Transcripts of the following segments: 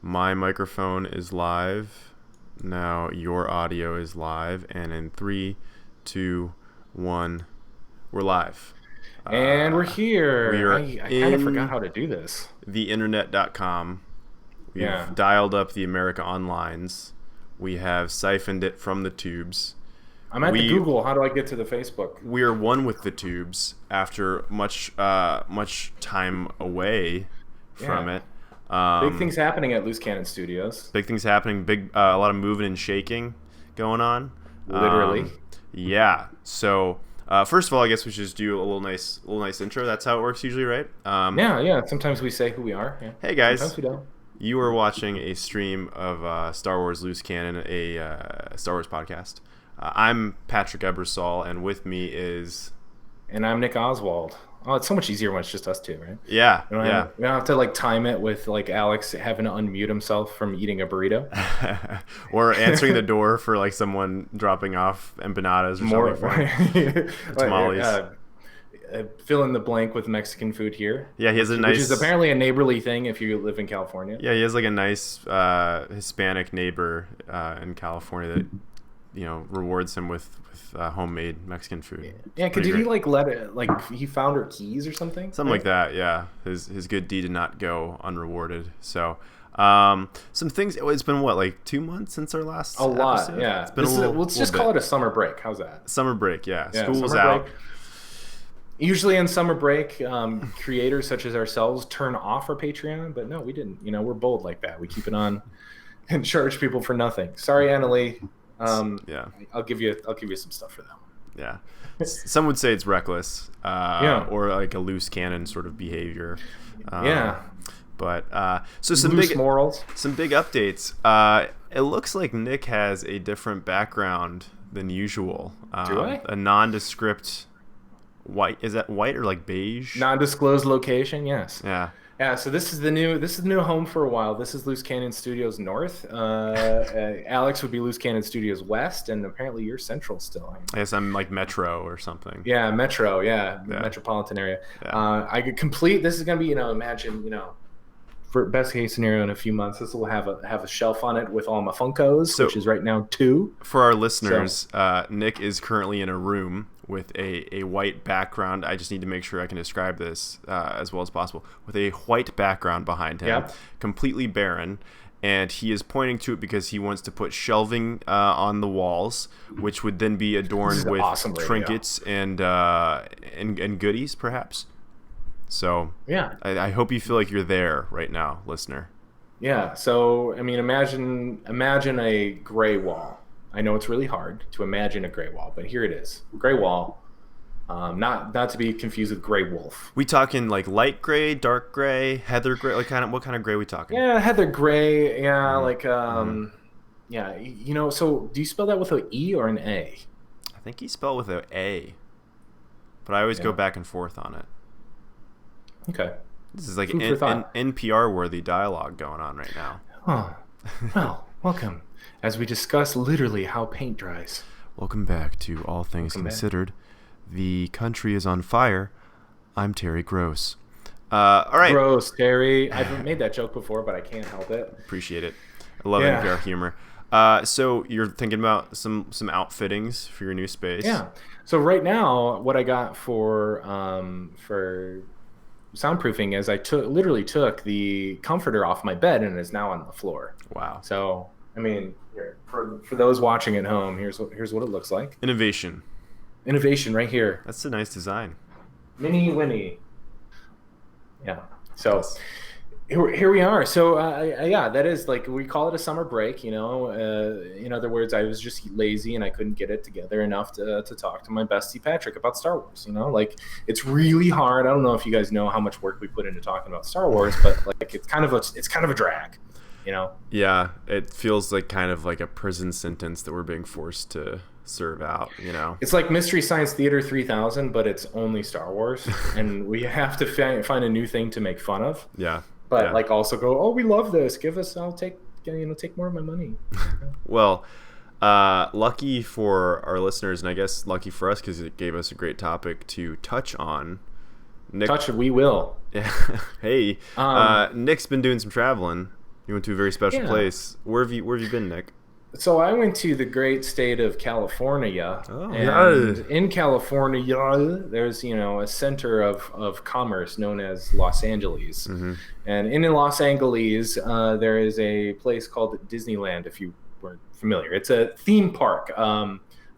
My microphone is live. Now your audio is live. And in 3, 2, 1, we're live. And we're here. We are I kind of forgot how to do this. theinternet.com. We've Yeah. dialed up the America Onlines. We have siphoned it from the tubes. I'm at the Google. How do I get to the Facebook? We are one with the tubes after much time away from it. Big things happening at Loose Cannon Studios. Big things happening. A lot of moving and shaking going on. Literally. Yeah. So first of all, I guess we should just do a little nice intro. That's how it works usually, right? Yeah. Sometimes we say who we are. Yeah. Hey guys. Sometimes we don't. You are watching a stream of Star Wars Loose Cannon, a Star Wars podcast. I'm Patrick Ebersol, and with me is... And I'm Nick Oswald. Oh, it's so much easier when it's just us two, right? Yeah, we don't have to time it with Alex having to unmute himself from eating a burrito. Or answering the door for someone dropping off empanadas or something. Tamales. Fill in the blank with Mexican food here. Yeah, he has a nice... Which is apparently a neighborly thing if you live in California. Yeah, he has a nice Hispanic neighbor in California that rewards him with homemade Mexican food. Yeah, did he let it he found her keys or something? Something like that. Yeah, his good deed did not go unrewarded. So, some things. It's been 2 months since our last episode? Yeah. It's been let's just call it a summer break. How's that? Summer break. Yeah. School's out. Break. Usually in summer break, creators such as ourselves turn off our Patreon, but no, we didn't. We're bold like that. We keep it on and charge people for nothing. Sorry, Annalie. Yeah, I'll give you some stuff for that one. Yeah, some would say it's reckless, or a loose cannon sort of behavior. But so some loose big morals, some big updates. It looks like Nick has a different background than usual. Do I? A nondescript white. Is that white or beige? Nondisclosed location. Yes. Yeah. Yeah, so this is the new home for a while. This is Loose Cannon Studios North. Alex would be Loose Cannon Studios West, and apparently you're Central still. I guess I'm Metro or something. Yeah, Metro. Yeah. Metropolitan area. Yeah. I could complete. This is gonna be imagine for best case scenario in a few months, this will have a shelf on it with all my Funkos, which is right now 2. For our listeners, Nick is currently in a room with a white background. I just need to make sure I can describe this as well as possible. With a white background behind him, completely barren, and he is pointing to it because he wants to put shelving on the walls, which would then be adorned with trinkets and goodies, perhaps. So yeah, I hope you feel like you're there right now, listener. Yeah. So imagine a gray wall. I know it's really hard to imagine a gray wall, but here it is, gray wall. Not to be confused with gray wolf. We talking light gray, dark gray, heather gray? What kind of gray we talking? Yeah, heather gray. Yeah, yeah. So do you spell that with an E or an A? I think he spelled with an A, but I always go back and forth on it. Okay. This is NPR-worthy dialogue going on right now. Oh, well, welcome as we discuss literally how paint dries. Welcome back to All Things Considered. The country is on fire. I'm Terry Gross. All right. Gross, Terry. I've made that joke before, but I can't help it. Appreciate it. I love NPR humor. So you're thinking about some outfittings for your new space? Yeah. So right now, what I got for soundproofing is I literally took the comforter off my bed and it is now on the floor. Wow. So here, for those watching at home, here's what it looks like. Innovation right here. That's a nice design. Mini Winnie. Yeah. So here we are. So that is we call it a summer break. In other words, I was just lazy and I couldn't get it together enough to talk to my bestie Patrick about Star Wars. It's really hard. I don't know if you guys know how much work we put into talking about Star Wars, but it's kind of a drag. Yeah, it feels kind of like a prison sentence that we're being forced to serve out. It's like Mystery Science Theater 3000, but it's only Star Wars, and we have to find a new thing to make fun of. Yeah. But also go, oh, we love this. I'll take more of my money. Well, lucky for our listeners, and I guess lucky for us because it gave us a great topic to touch on. Nick, we will. Hey, Nick's been doing some traveling. You went to a very special Yeah. place. Where have you been, Nick? So I went to the great state of California, Oh, and yeah. in California, there's a center of commerce known as Los Angeles, Mm-hmm. and in Los Angeles, there is a place called Disneyland. If you weren't familiar, it's a theme park.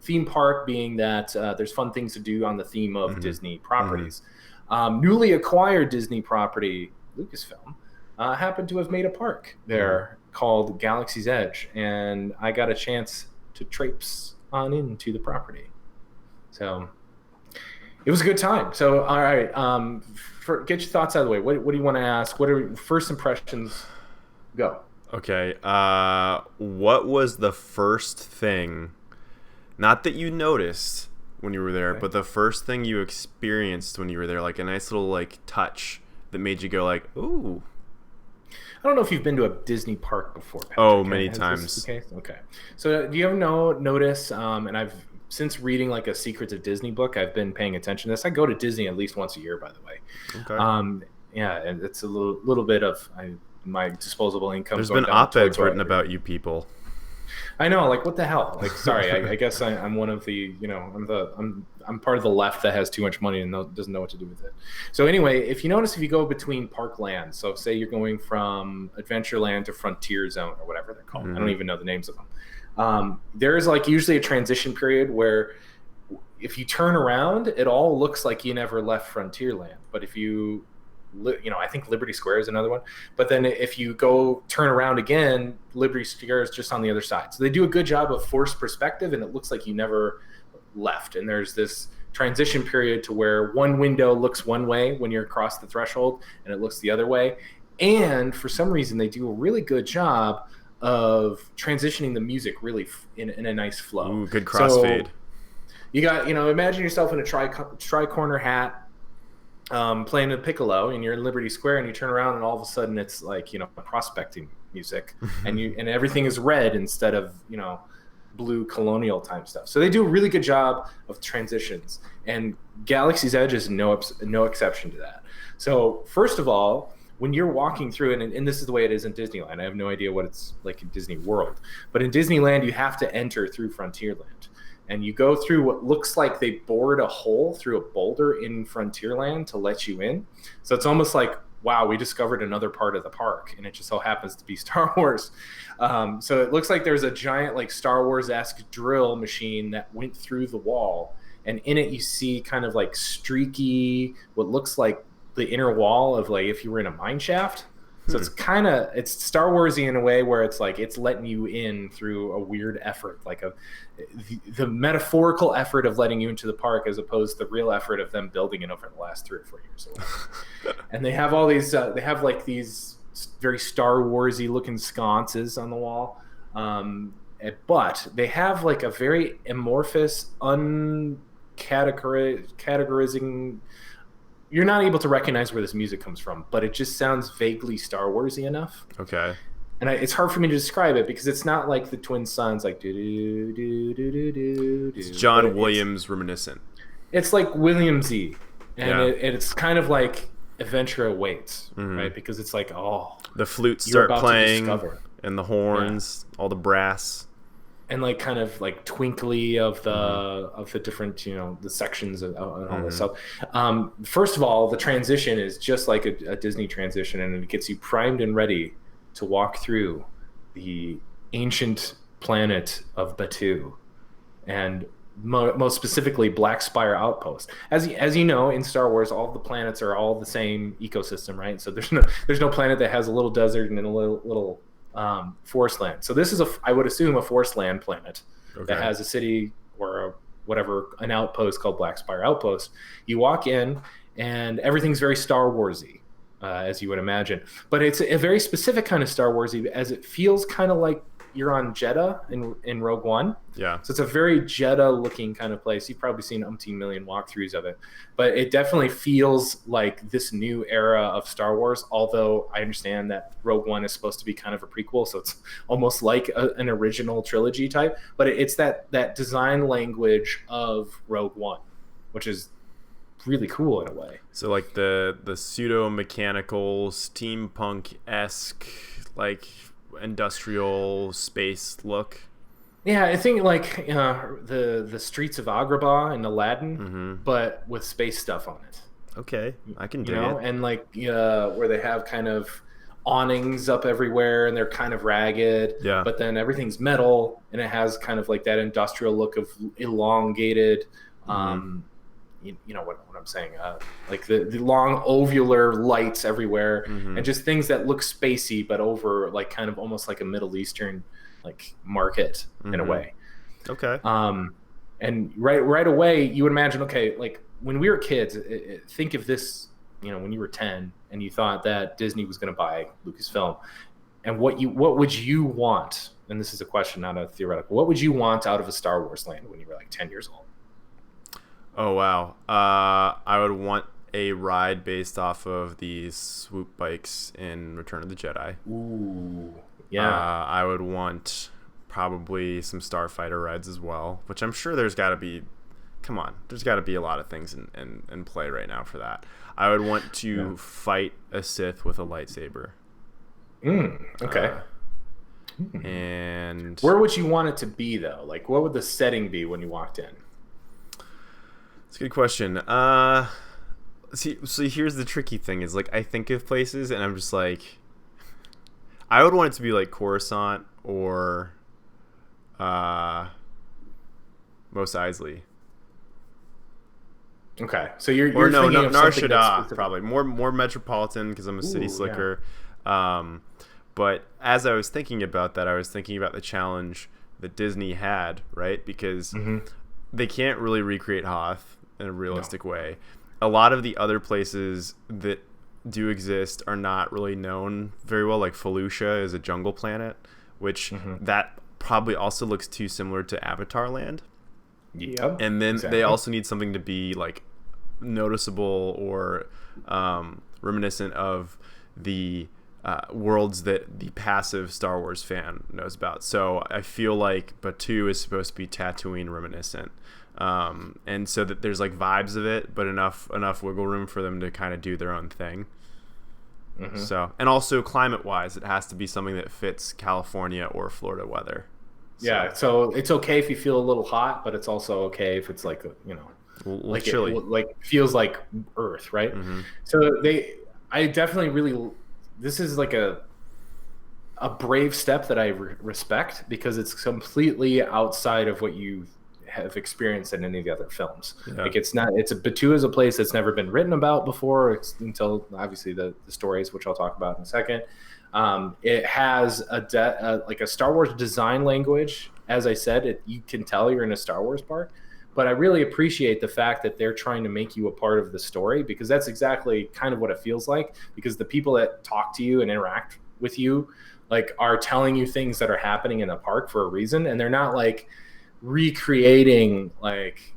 Theme park being that there's fun things to do on the theme of Mm-hmm. Disney Mm-hmm. properties. Newly acquired Disney property, Lucasfilm, happened to have made a park there called Galaxy's Edge, and I got a chance to traipse on into the property. So it was a good time. So, all right, get your thoughts out of the way. What do you want to ask? What are first impressions? Go. Okay. What was the first thing, not that you noticed when you were there, Okay. but the first thing you experienced when you were there, like a nice little like touch that made you go like, ooh. I don't know if you've been to a Disney park before, Patrick. Oh, many Has times. this the case? Okay. So do you ever notice? And I've since reading like a Secrets of Disney book, I've been paying attention to this. I go to Disney at least once a year, by the way. Okay. Yeah, and it's a little bit of my disposable income. There's going been down op-eds towards written about you people. I know, like what the hell? Like, sorry, I guess I'm one of the, I'm part of the left that has too much money and doesn't know what to do with it. So anyway, if you notice, if you go between parklands, so say you're going from Adventureland to Frontier Zone or whatever they're called, I don't even know the names of them. There is like usually a transition period where if you turn around, it all looks like you never left Frontierland. But if you I think Liberty Square is another one. But then if you go turn around again, Liberty Square is just on the other side. So they do a good job of forced perspective, and it looks like you never left. And there's this transition period to where one window looks one way when you're across the threshold, and it looks the other way. And for some reason, they do a really good job of transitioning the music really in a nice flow. Ooh, good crossfade. So you got, imagine yourself in a tri-corner hat, playing a piccolo, and you're in Liberty Square, and you turn around, and all of a sudden it's like prospecting music, and everything is red instead of blue colonial time stuff. So they do a really good job of transitions, and Galaxy's Edge is no exception to that. So first of all, when you're walking through it, and this is the way it is in Disneyland. I have no idea what it's like in Disney World, but in Disneyland you have to enter through Frontierland. And you go through what looks like they bored a hole through a boulder in Frontierland to let you in. So it's almost like, wow, we discovered another part of the park, and it just so happens to be Star Wars. So it looks like there's a giant like Star Wars-esque drill machine that went through the wall, and in it you see kind of like streaky, what looks like the inner wall of like if you were in a mine shaft. So it's Star Warsy in a way where it's like it's letting you in through a weird effort, like the metaphorical effort of letting you into the park as opposed to the real effort of them building it over the last 3 or 4 years. And they have all these, they have like these very Star Warsy looking sconces on the wall, but they have like a very amorphous, categorizing. You're not able to recognize where this music comes from, but it just sounds vaguely Star Warsy enough. Okay. And it's hard for me to describe it because it's not like the Twin Suns, like do do do do do do. It's John Williams reminiscent. It's like Williamsy, and Yeah. it's kind of like Adventure Awaits, right? Because it's like, the flutes you're start about to playing, discover. and the horns, all the brass. And like kind of like twinkly of the different the sections and all this stuff. First of all, the transition is just like a Disney transition, and it gets you primed and ready to walk through the ancient planet of Batuu, and most specifically Black Spire Outpost. As you know, in Star Wars, all of the planets are all the same ecosystem, right? So there's no planet that has a little desert and then a little forest land. So this is I would assume a forest land planet that has a city or an outpost called Black Spire Outpost. You walk in and everything's very Star Warsy, as you would imagine, but it's a very specific kind of Star Warsy, as it feels kind of like you're on Jeddah in Rogue One. Yeah. So it's a very Jeddah looking kind of place. You've probably seen umpteen million walkthroughs of it, but it definitely feels like this new era of Star Wars. Although I understand that Rogue One is supposed to be kind of a prequel, so it's almost like an original trilogy type. But it's that design language of Rogue One, which is really cool in a way. So like the pseudo mechanical steampunk-esque like industrial space look. Yeah, I think like the streets of Agrabah and Aladdin, Mm-hmm. but with space stuff on it. Okay, I can You dig know, it. and like where they have kind of awnings up everywhere, and they're kind of ragged, Yeah. but then everything's metal, and it has kind of like that industrial look of elongated. Mm-hmm. You know what I'm saying? Like the long ovular lights everywhere, Mm-hmm. and just things that look spacey, but over like kind of almost like a Middle Eastern like market in a Mm-hmm. way. Okay. And right away you would imagine, okay, like when we were kids, think of this, you know, when you were 10 and you thought that Disney was going to buy Lucasfilm, and what would you want? And this is a question, not a theoretical. What would you want out of a Star Wars land when you were like 10 years old? Oh wow. I would want a ride based off of the swoop bikes in Return of the Jedi. Ooh, yeah. I would want probably some Starfighter rides as well, which I'm sure there's got to be. Come on, there's got to be a lot of things in play right now for that. I would want to fight a Sith with a lightsaber. Okay. And where would you want it to be though? Like, what would the setting be when you walked in? it's a good question. See, here's the tricky thing: is like I think of places, and I'm just like, I would want it to be like Coruscant or, Mos Eisley. Okay, so you're Or no, thinking of Nar something that's Shaddaa, specific. probably more metropolitan because I'm a city Ooh, slicker. But as I was thinking about that, I was thinking about the challenge that Disney had, right? Because they can't really recreate Hoth in a realistic way. A lot of the other places that do exist are not really known very well. Like Felucia is a jungle planet, which that probably also looks too similar to Avatar Land. Yep. And then exactly. they also need something to be like noticeable or reminiscent of the worlds that the passive Star Wars fan knows about. So I feel like Batuu is supposed to be Tatooine reminiscent, and so that there's like vibes of it, but enough wiggle room for them to kind of do their own thing. So, and also climate wise, it has to be something that fits California or Florida weather. Yeah, so it's okay if you feel a little hot, but it's also okay if it's like, you know, like chilly. like feels like Earth, right? So I definitely this is like a brave step that I respect, because it's completely outside of what you have experienced in any of the other films. Yeah. Like Batuu is a place that's never been written about before, until obviously the stories, which I'll talk about in a second. It has like a Star Wars design language. As I said, you can tell you're in a Star Wars park. But I really appreciate the fact that they're trying to make you a part of the story, because that's exactly kind of what it feels like. Because the people that talk to you and interact with you, like, are telling you things that are happening in the park for a reason, and they're not like recreating like,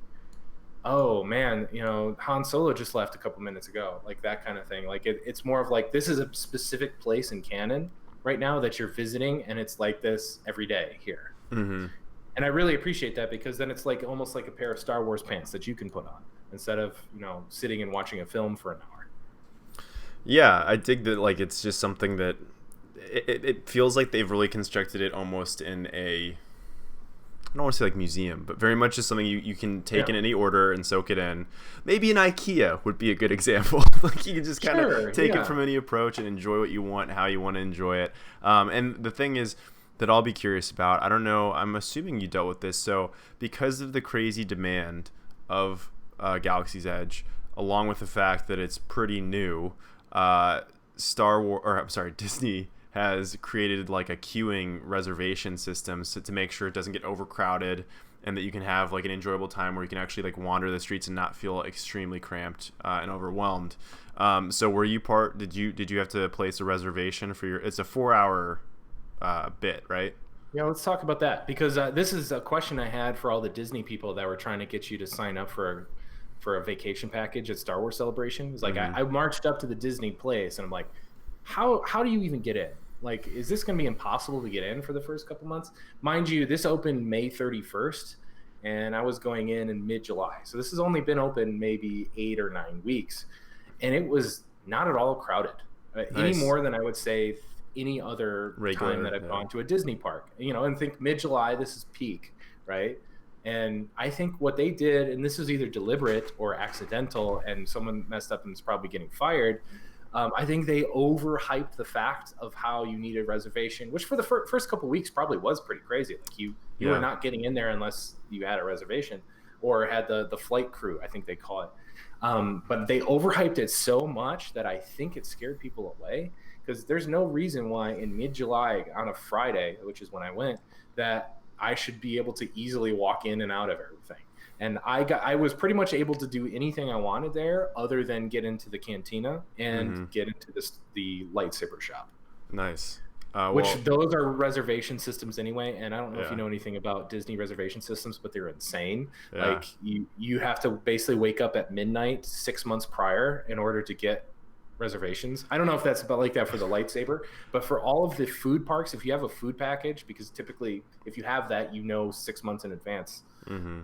oh man, you know, Han Solo just left a couple minutes ago, like that kind of thing. Like it's more of like, this is a specific place in canon right now that you're visiting, and it's like this every day here. And I really appreciate that, because then it's like almost like a pair of Star Wars pants that you can put on instead of, you know, sitting and watching a film for an hour. Yeah, I dig that. Like, it's just something that it feels like they've really constructed it almost in a, I don't want to say like museum, but very much just something you can take in any order and soak it in. Maybe an IKEA would be a good example. Like, you can just kind of take it from any approach and enjoy what you want, how you want to enjoy it. And the thing is that I'll be curious about, I don't know, I'm assuming you dealt with this. So because of the crazy demand of Galaxy's Edge, along with the fact that it's pretty new, Disney has created like a queuing reservation system to make sure it doesn't get overcrowded, and that you can have like an enjoyable time where you can actually like wander the streets and not feel extremely cramped and overwhelmed. So were you did you have to place a reservation for it's a 4-hour bit, right? Yeah, let's talk about that, because this is a question I had for all the Disney people that were trying to get you to sign up for a vacation package at Star Wars Celebration. It was like, I marched up to the Disney place and I'm like, how do you even get in? Like, is this going to be impossible to get in for the first couple months? Mind you, this opened May 31st, and I was going in mid-July. So this has only been open maybe 8 or 9 weeks, and it was not at all crowded. Any more than I would say any other Regular, time that I've yeah. gone to a Disney park. And think mid-July, this is peak, right? And I think what they did, and this is either deliberate or accidental, and someone messed up and is probably getting fired. I think they overhyped the fact of how you need a reservation, which for the first couple of weeks probably was pretty crazy. Like you were not getting in there unless you had a reservation or had the flight crew, I think they call it. But they overhyped it so much that I think it scared people away, because there's no reason why in mid-July on a Friday, which is when I went, that I should be able to easily walk in and out of everything. And I was pretty much able to do anything I wanted there other than get into the cantina and get into the lightsaber shop. Nice. Which those are reservation systems anyway, and I don't know if you know anything about Disney reservation systems, but they're insane. Yeah. Like you have to basically wake up at midnight 6 months prior in order to get reservations. I don't know if that's about like that for the lightsaber, but for all of the food parks, if you have a food package, because typically if you have that, 6 months in advance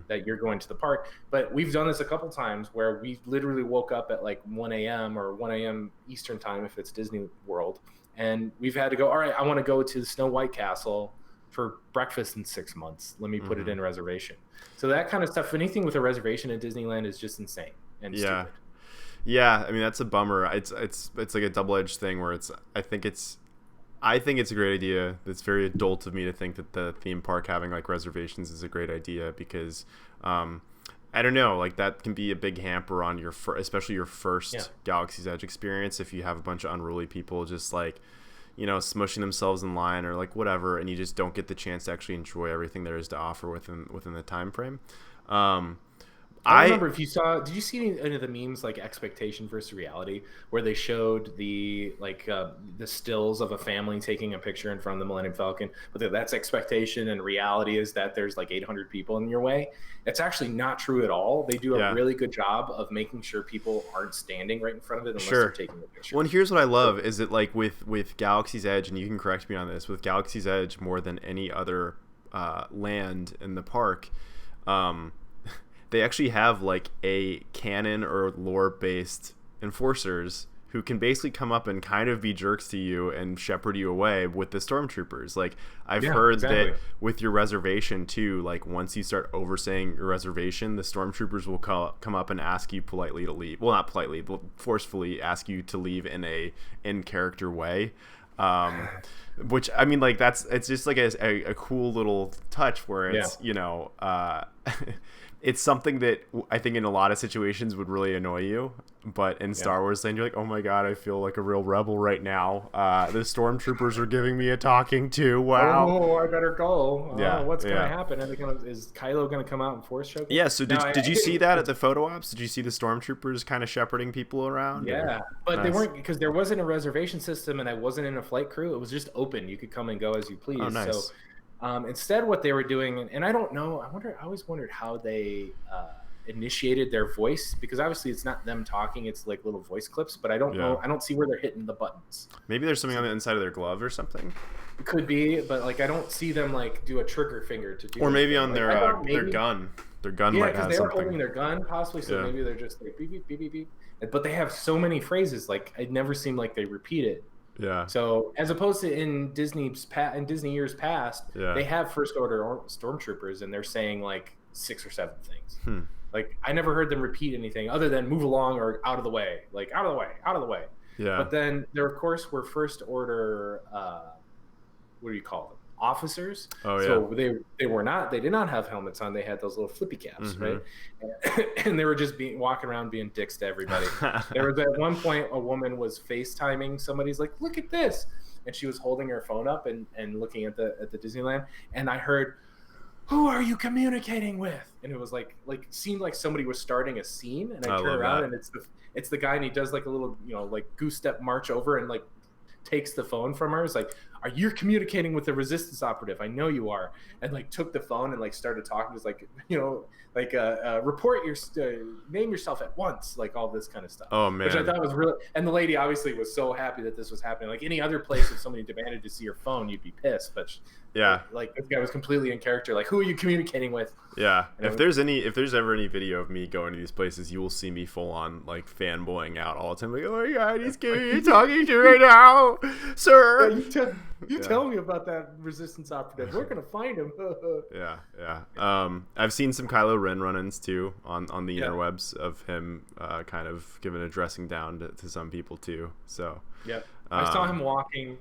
that you're going to the park. But we've done this a couple times where we literally woke up at like 1 a.m. or 1 a.m. Eastern time if it's Disney World, and we've had to go, all right, I want to go to the Snow White Castle for breakfast in 6 months. Let me put it in a reservation. So that kind of stuff, anything with a reservation at Disneyland is just insane and stupid. Yeah, I mean that's a bummer. It's like a double-edged thing where I think it's a great idea. It's very adult of me to think that the theme park having like reservations is a great idea, because I don't know, like that can be a big hamper on especially your first Galaxy's Edge experience if you have a bunch of unruly people just like, smushing themselves in line or like whatever, and you just don't get the chance to actually enjoy everything there is to offer within the time frame. I remember did you see any of the memes like expectation versus reality, where they showed the stills of a family taking a picture in front of the Millennium Falcon, but that's expectation and reality is that there's like 800 people in your way. It's actually not true at all. They do a really good job of making sure people aren't standing right in front of it unless they're taking a picture. Well, and here's what I love is that like with Galaxy's Edge, and you can correct me on this, with Galaxy's Edge more than any other land in the park, they actually have like a canon or lore based enforcers who can basically come up and kind of be jerks to you and shepherd you away with the stormtroopers. Like I've heard that with your reservation too, like once you start overstaying your reservation, the stormtroopers will come up and ask you politely to leave. Well, not politely, but forcefully ask you to leave in a in character way. Which I mean, like it's just like a cool little touch where it's it's something that I think in a lot of situations would really annoy you, but in Star Wars then you're like, oh my god, I feel like a real rebel right now. The stormtroopers are giving me a talking to. Wow. Oh, I better go. What's gonna happen? Is Kylo gonna come out and force choke me? Yeah. So did you see that at the photo ops? Did you see the stormtroopers kind of shepherding people around? Yeah, but they weren't, because there wasn't a reservation system and I wasn't in a flight crew. It was just open. You could come and go as you please. Oh, nice. So instead what they were doing, and I don't know, I always wondered how they initiated their voice, because obviously it's not them talking, it's like little voice clips, but I don't know, I don't see where they're hitting the buttons. Maybe there's something on the inside of their glove or something. It could be, but like I don't see them like do a trigger finger to do, or maybe on like, their gun. Their gun might have something. Yeah, because they were holding their gun possibly, so maybe they're just like beep beep beep beep beep. But they have so many phrases, like it never seemed like they repeat it. Yeah. So as opposed to in Disney years past, they have first order stormtroopers and they're saying like 6 or 7 things. Like I never heard them repeat anything other than move along or out of the way, like out of the way, out of the way. Yeah. But then there of course were first order what do you call them? Officers. Oh, yeah. So they did not have helmets on. They had those little flippy caps, right? And they were just walking around being dicks to everybody. There was at one point a woman was FaceTiming somebody's like, look at this. And she was holding her phone up and looking at the Disneyland. And I heard, who are you communicating with? And it was like seemed like somebody was starting a scene. And I turn around and it's the guy, and he does like a little, like goose step march over and like takes the phone from her. It's like, are you communicating with the resistance operative? I know you are. And like took the phone and like started talking. Just like, like report your name yourself at once, like all this kind of stuff. Oh man, which I thought was really. And the lady obviously was so happy that this was happening. Like any other place, if somebody demanded to see your phone, you'd be pissed. But yeah, like this guy was completely in character. Like, who are you communicating with? Yeah, if there's ever any video of me going to these places, you will see me full on like fanboying out all the time. Like, oh my god, he's you talking to right now, sir. Yeah, you tell me about that resistance operative. We're gonna find him. yeah. I've seen some Kylo Ren run-ins too on the interwebs of him kind of giving a dressing down to some people too. So yeah, I saw him walking.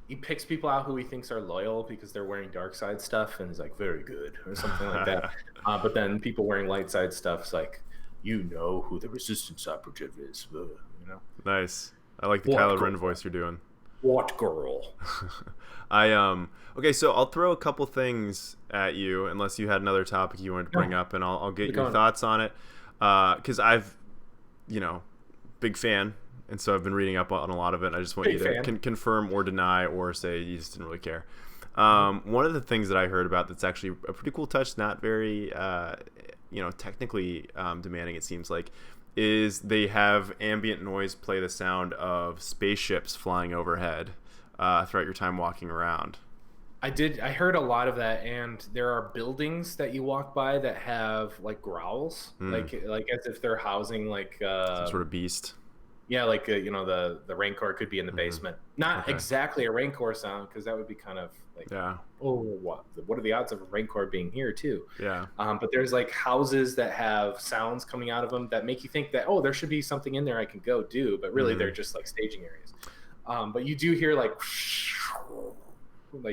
He picks people out who he thinks are loyal because they're wearing dark side stuff, and he's like, very good, or something like that. But then people wearing light side stuff is like, you know who the resistance operative is. Nice. I like the Kylo Ren voice you're doing. What girl? Okay, so I'll throw a couple things at you, unless you had another topic you wanted to bring up, and I'll get your thoughts on it. Because I've, big fan. And so I've been reading up on a lot of it. And I just want you to confirm or deny or say you just didn't really care. One of the things that I heard about that's actually a pretty cool touch, not very, technically demanding, it seems like, is they have ambient noise play the sound of spaceships flying overhead throughout your time walking around. I heard a lot of that, and there are buildings that you walk by that have like growls, like as if they're housing like some sort of beast. Yeah, like the Rancor could be in the basement. Not exactly a Rancor sound, because that would be kind of like, oh, what are the odds of a Rancor being here too? Yeah. But there's like houses that have sounds coming out of them that make you think that, oh, there should be something in there I can go do, but really they're just like staging areas. But you do hear like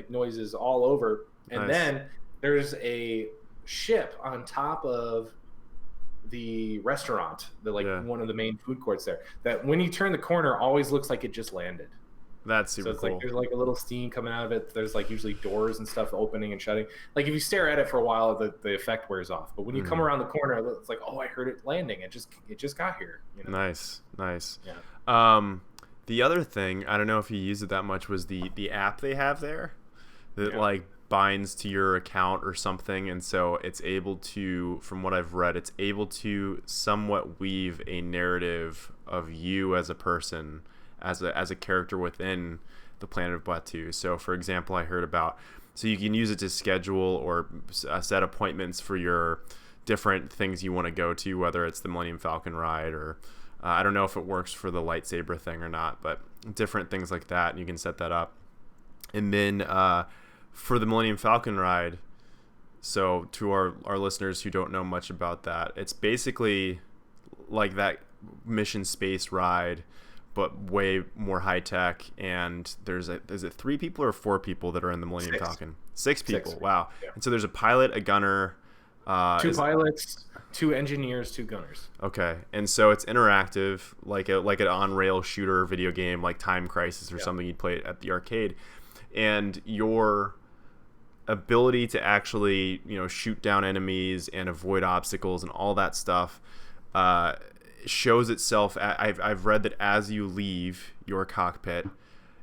noises all over, and then there's a ship on top of the restaurant, one of the main food courts there, that when you turn the corner always looks like it just landed. That's super cool. Like there's like a little steam coming out of it. There's like usually doors and stuff opening and shutting. Like if you stare at it for a while, the effect wears off. But when you come around the corner, it's like, oh, I heard it landing. It just got here. Nice. Yeah. The other thing, I don't know if you use it that much, was the app they have there that binds to your account or something, and so it's able to, from what I've read, it's able to somewhat weave a narrative of you as a person, as a character within the planet of Batuu. So for example, I heard about, so you can use it to schedule or set appointments for your different things you want to go to, whether it's the Millennium Falcon ride or I don't know if it works for the lightsaber thing or not, but different things like that, and you can set that up. And then for the Millennium Falcon ride, so to our listeners who don't know much about that, it's basically like that mission space ride, but way more high tech. And is it 3 people or 4 people that are in the Millennium Falcon? 6 people. 6. Wow. Yeah. And so there's a pilot, a gunner, 2 pilots, 2 engineers, 2 gunners. Okay, and so it's interactive, like an on-rail shooter video game, like Time Crisis or something you'd play at the arcade, and your ability to actually shoot down enemies and avoid obstacles and all that stuff shows itself. I've read that as you leave your cockpit,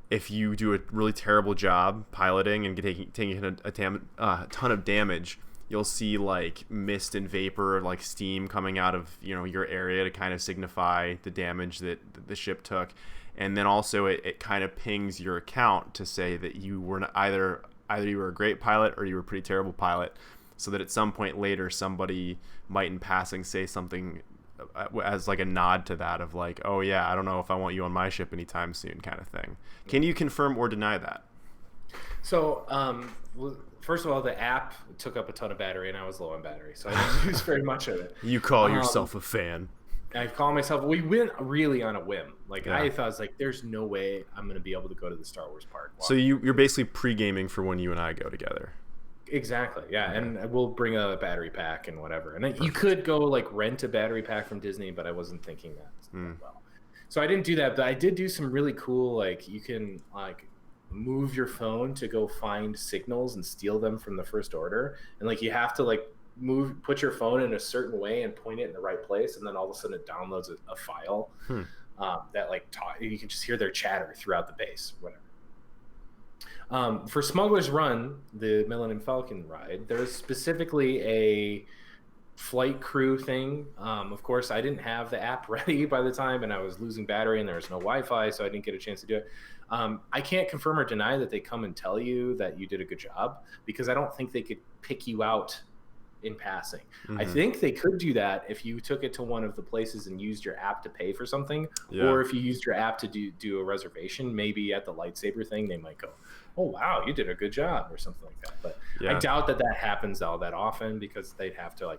if you do a really terrible job piloting and taking a ton of damage, you'll see like mist and vapor, like steam coming out of your area to kind of signify the damage that the ship took. And then also it kind of pings your account to say that you were either you were a great pilot or you were a pretty terrible pilot, so that at some point later somebody might in passing say something as like a nod to that of like, oh yeah, I don't know if I want you on my ship anytime soon, kind of thing. Can you confirm or deny that? So first of all, the app took up a ton of battery and I was low on battery, so I didn't use very much of it. You call yourself a fan. I call myself. We went really on a whim. Like I thought, I was like, "There's no way I'm going to be able to go to the Star Wars park." So you're basically pre-gaming for when you and I go together. Exactly. Yeah, and we'll bring a battery pack and whatever. And you could go like rent a battery pack from Disney, but I wasn't thinking that well. So I didn't do that, but I did do some really cool. Like you can like move your phone to go find signals and steal them from the First Order, and like you have to like put your phone in a certain way and point it in the right place, and then all of a sudden it downloads a file. that like talk. You can just hear their chatter throughout the base, whatever. For Smuggler's Run, the Millennium Falcon ride, there's specifically a flight crew thing. Of course, I didn't have the app ready by the time, and I was losing battery, and there was no Wi-Fi, so I didn't get a chance to do it. I can't confirm or deny that they come and tell you that you did a good job, because I don't think they could pick you out in passing. I think they could do that if you took it to one of the places and used your app to pay for something, or if you used your app to do a reservation. Maybe at the lightsaber thing, they might go, "Oh wow, you did a good job," or something like that. But I doubt that happens all that often, because they'd have to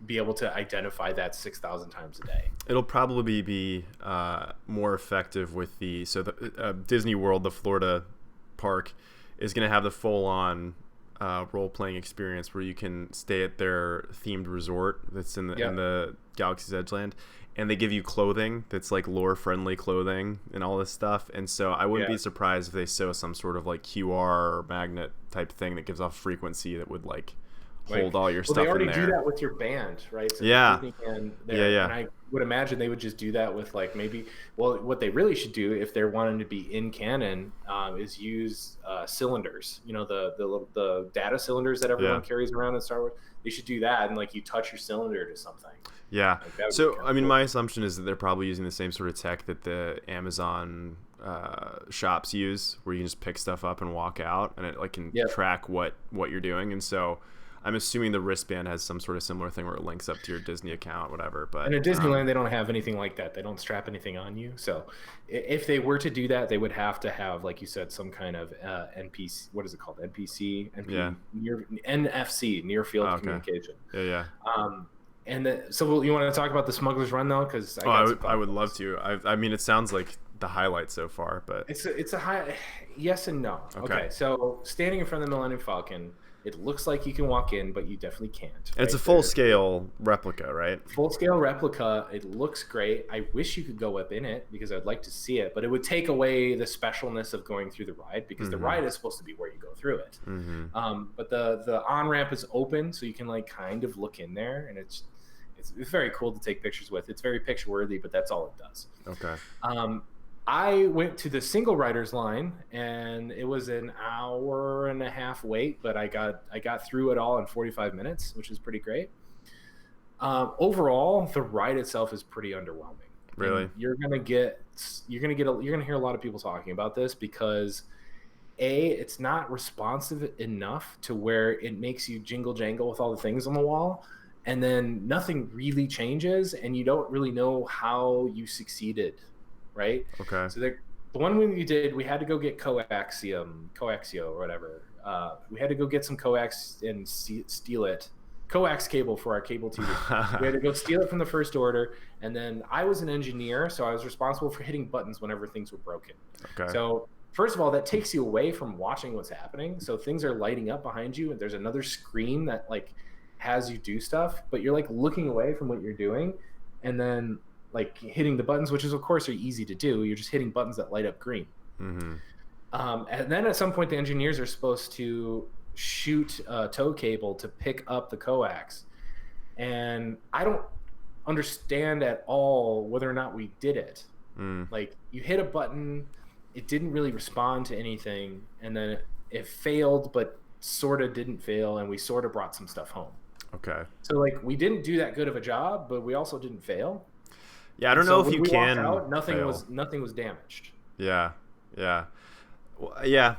be able to identify that 6,000 times a day. It'll probably be more effective with the Disney World, the Florida park, is going to have the full-on role-playing experience where you can stay at their themed resort that's in the Galaxy's Edge land, and they give you clothing that's like lore-friendly clothing and all this stuff. And so I wouldn't be surprised if they show some sort of like QR or magnet type thing that gives off frequency that would like hold all your stuff in there. They already do that with your band, right? So And I would imagine they would just do that with like what they really should do if they're wanting to be in canon is use cylinders. The data cylinders that everyone carries around in Star Wars. They should do that, and like you touch your cylinder to something. Yeah. So I mean, my assumption is that they're probably using the same sort of tech that the Amazon shops use, where you can just pick stuff up and walk out, and it like can track what you're doing. And so I'm assuming the wristband has some sort of similar thing where it links up to your Disney account, whatever. But in Disneyland, they don't have anything like that. They don't strap anything on you. So if they were to do that, they would have to have, like you said, some kind of NPC. What is it called? NPC? NFC, near field communication. Yeah. So you want to talk about the Smuggler's Run though? Because I would love to. I mean, it sounds like the highlight so far, but it's a high. Yes and no. Okay. So standing in front of the Millennium Falcon, it looks like you can walk in, but you definitely can't. Right? It's a full-scale replica, right? Full-scale replica. It looks great. I wish you could go up in it, because I'd like to see it, but it would take away the specialness of going through the ride, because the ride is supposed to be where you go through it. But the on-ramp is open, so you can like kind of look in there, and it's very cool to take pictures with. It's very picture-worthy, but that's all it does. Okay. I went to the single riders line, and it was an hour and a half wait, but I got through it all in 45 minutes, which is pretty great. Overall, the ride itself is pretty underwhelming. Really? And you're gonna hear a lot of people talking about this, because it's not responsive enough to where it makes you jingle jangle with all the things on the wall, and then nothing really changes, and you don't really know how you succeeded. Right. Okay. So the one we did, we had to go get coaxio or whatever. We had to go get some coax and steal it. Coax cable for our cable TV. We had to go steal it from the First Order, and then I was an engineer, so I was responsible for hitting buttons whenever things were broken. Okay. So first of all, that takes you away from watching what's happening. So things are lighting up behind you, and there's another screen that like has you do stuff, but you're like looking away from what you're doing, and then like hitting the buttons, which is of course are easy to do. You're just hitting buttons that light up green. And then at some point the engineers are supposed to shoot a tow cable to pick up the coax. And I don't understand at all whether or not we did it. Like you hit a button, it didn't really respond to anything. And then it failed, but sort of didn't fail. And we sort of brought some stuff home. Okay. So like we didn't do that good of a job, but we also didn't fail. Yeah, I don't know if you can. Nothing was damaged. Yeah. Well, yeah.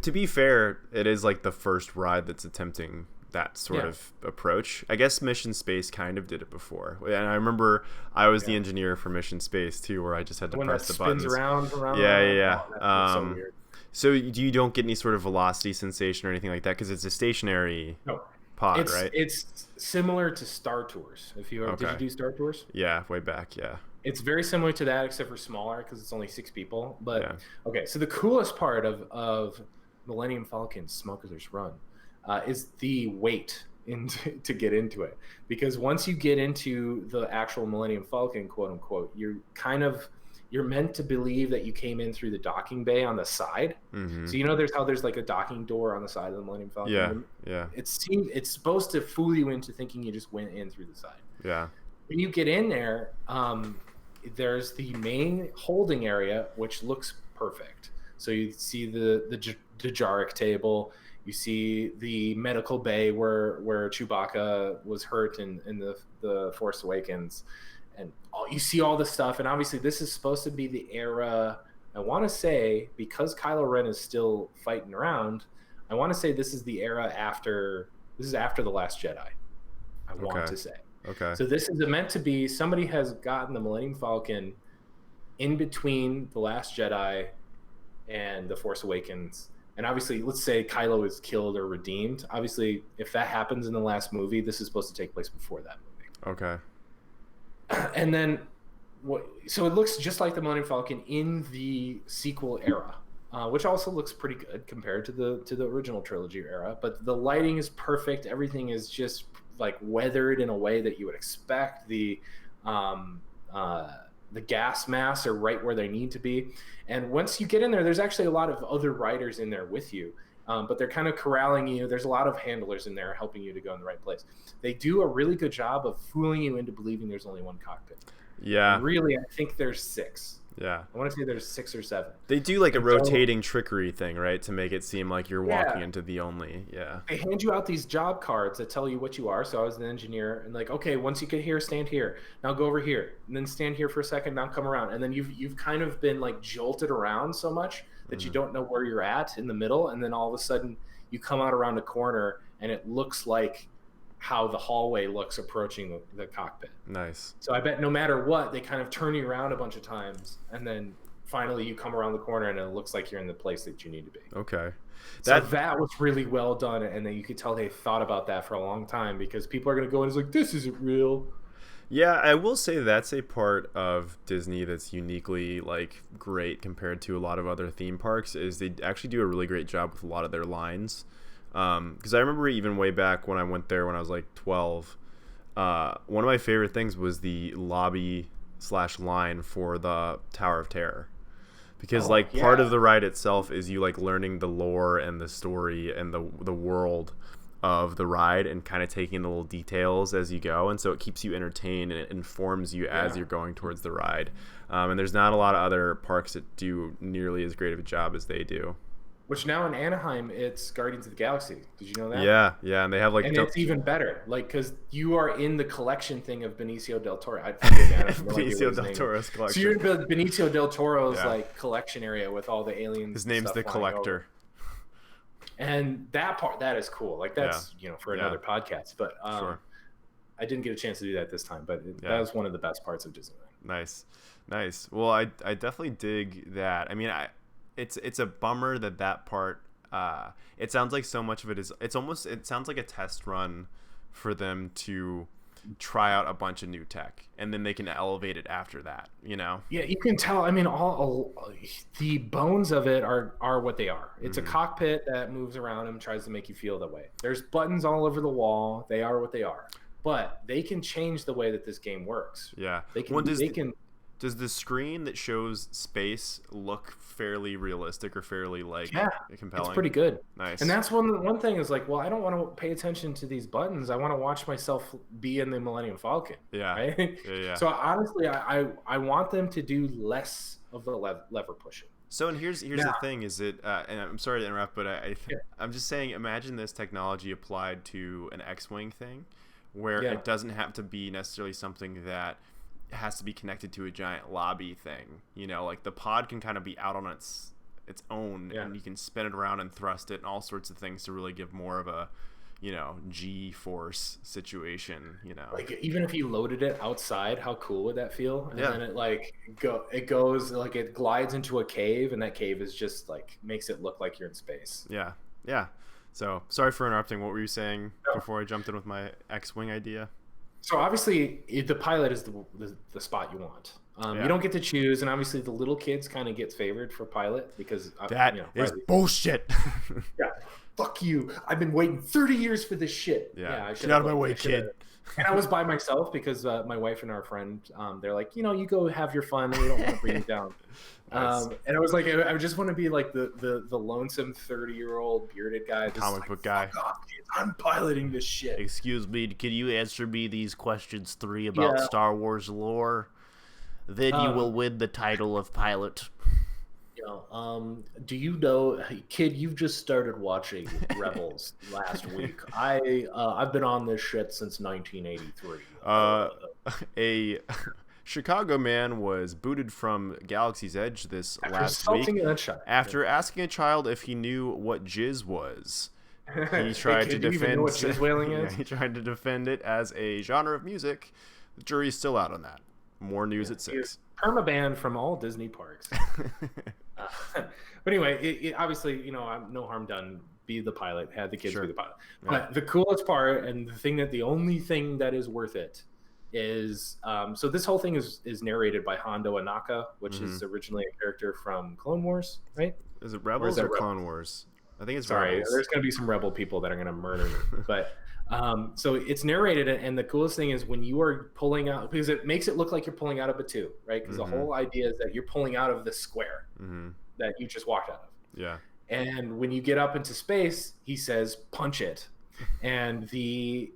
To be fair, it is like the first ride that's attempting that sort of approach. I guess Mission Space kind of did it before, and I remember I was the engineer for Mission Space too, where I just had to press the buttons. Spins around. Yeah. That's so weird. So you don't get any sort of velocity sensation or anything like that, because it's a stationary. No. Pod, right? It's similar to Star Tours. Did you do Star Tours? Yeah, way back. Yeah. It's very similar to that, except for smaller, because it's only 6 people. But okay, so the coolest part of Millennium Falcon Smuggler's Run is the wait to get into it, because once you get into the actual Millennium Falcon, quote unquote, you're meant to believe that you came in through the docking bay on the side. So there's like a docking door on the side of the Millennium Falcon. Yeah. It's supposed to fool you into thinking you just went in through the side. Yeah. When you get in there, there's the main holding area, which looks perfect. So you see the Djarik table, you see the medical bay where Chewbacca was hurt in the Force Awakens, and you see all this stuff. And obviously, this is supposed to be the era. I want to say, because Kylo Ren is still fighting around, I want to say this is the era after. This is after The Last Jedi. I want to say. Okay. So this is meant to be, somebody has gotten the Millennium Falcon in between The Last Jedi and The Force Awakens. And obviously, let's say Kylo is killed or redeemed. Obviously, if that happens in the last movie, this is supposed to take place before that movie. Okay. And then, so it looks just like the Millennium Falcon in the sequel era, which also looks pretty good compared to the original trilogy era. But the lighting is perfect. Everything is just like weathered in a way that you would expect. The gas masks are right where they need to be. And once you get in there, there's actually a lot of other riders in there with you. But they're kind of corralling you. There's a lot of handlers in there helping you to go in the right place. They do a really good job of fooling you into believing there's only one cockpit. Yeah. And really, I think there's 6. Yeah. I want to say there's 6 or 7. They do like a rotating trickery thing, right? To make it seem like you're walking into the only, They hand you out these job cards that tell you what you are. So I was an engineer, and like, okay, once you get here, stand here. Now go over here, and then stand here for a second. Now come around, and then you've kind of been like jolted around so much that you don't know where you're at in the middle, and then all of a sudden you come out around a corner, and it looks like how the hallway looks approaching the cockpit. Nice. So I bet no matter what, they kind of turn you around a bunch of times, and then finally you come around the corner and it looks like you're in the place that you need to be. Okay. That was really well done, and then you could tell they thought about that for a long time, because people are going to go in and it's like, this isn't real. Yeah, I will say that's a part of Disney that's uniquely like great compared to a lot of other theme parks, is they actually do a really great job with a lot of their lines. Because I remember even way back when I went there when I was like 12, one of my favorite things was the lobby/line for the Tower of Terror. Because part of the ride itself is you like learning the lore and the story and the world of the ride, and kind of taking the little details as you go, and so it keeps you entertained and it informs you as you're going towards the ride. And there's not a lot of other parks that do nearly as great of a job as they do. Which now in Anaheim, it's Guardians of the Galaxy. Did you know that? Yeah, and they have like... And it's even better, like, because you are in the collection thing of Benicio del Toro. I forget, Benicio del Toro's collection. So you're in Benicio del Toro's like collection area with all the aliens. His name's the Collector. And that is cool. Like, that's for another podcast. But sure. I didn't get a chance to do that this time. But that was one of the best parts of Disneyland. Nice. Well, I definitely dig that. I mean, it's a bummer that part. It sounds like so much of it is. It sounds like a test run for them to try out a bunch of new tech, and then they can elevate it after that. Yeah, you can tell. I mean, all the bones of it are what they are. It's a cockpit that moves around and tries to make you feel that way. There's buttons all over the wall. They are what they are, but they can change the way that this game works. Yeah, they can. Does the screen that shows space look fairly realistic or fairly compelling? It's pretty good. Nice. And that's one thing is like, well, I don't want to pay attention to these buttons. I want to watch myself be in the Millennium Falcon. Yeah. Right? Yeah. So honestly, I want them to do less of the lever pushing. So, and here's the thing is it, and I'm sorry to interrupt, but I'm just saying, imagine this technology applied to an X-Wing thing, where it doesn't have to be necessarily something that has to be connected to a giant lobby thing. Like the pod can kind of be out on its own, and you can spin it around and thrust it and all sorts of things to really give more of a G-force situation. Like, even if you loaded it outside, how cool would that feel? And then it goes like, it glides into a cave, and that cave is just like makes it look like you're in space. Yeah. So sorry for interrupting. What were you saying before I jumped in with my X-Wing idea? So obviously, the pilot is the spot you want. You don't get to choose, and obviously the little kids kind of gets favored for pilot because that is bullshit. Yeah, fuck you! I've been waiting 30 years for this shit. Yeah, get out of my way, kid. And I was by myself because my wife and our friend, they're like, you go have your fun. We don't want to bring you down. Nice. And I was like, I just want to be like the lonesome 30-year-old bearded guy, comic book guy. Fuck off, kids. I'm piloting this shit. Excuse me, can you answer me these questions 3 about Star Wars lore? Then you will win the title of pilot. Do you know, kid? You've just started watching Rebels last week. I've been on this shit since 1983. A Chicago man was booted from Galaxy's Edge this last week after asking a child if he knew what jizz was. He tried to defend. What jizz whaling is? He tried to defend it as a genre of music. The jury's still out on that. More news at 6. Permabanned from all Disney parks. But anyway, it obviously, no harm done. Be the pilot. Had the kids be the pilot. Yeah. But the coolest part, and the only thing that is worth it, is so this whole thing is narrated by Hondo Anaka, which is originally a character from Clone Wars, right? Is it Rebels or Clone Wars? I think it's Rebels. There's going to be some Rebel people that are going to murder me, but. So it's narrated, and the coolest thing is when you are pulling out, because it makes it look like you're pulling out of Batuu, right? Because the whole idea is that you're pulling out of the square that you just walked out of. Yeah. And when you get up into space, he says, "Punch it," and the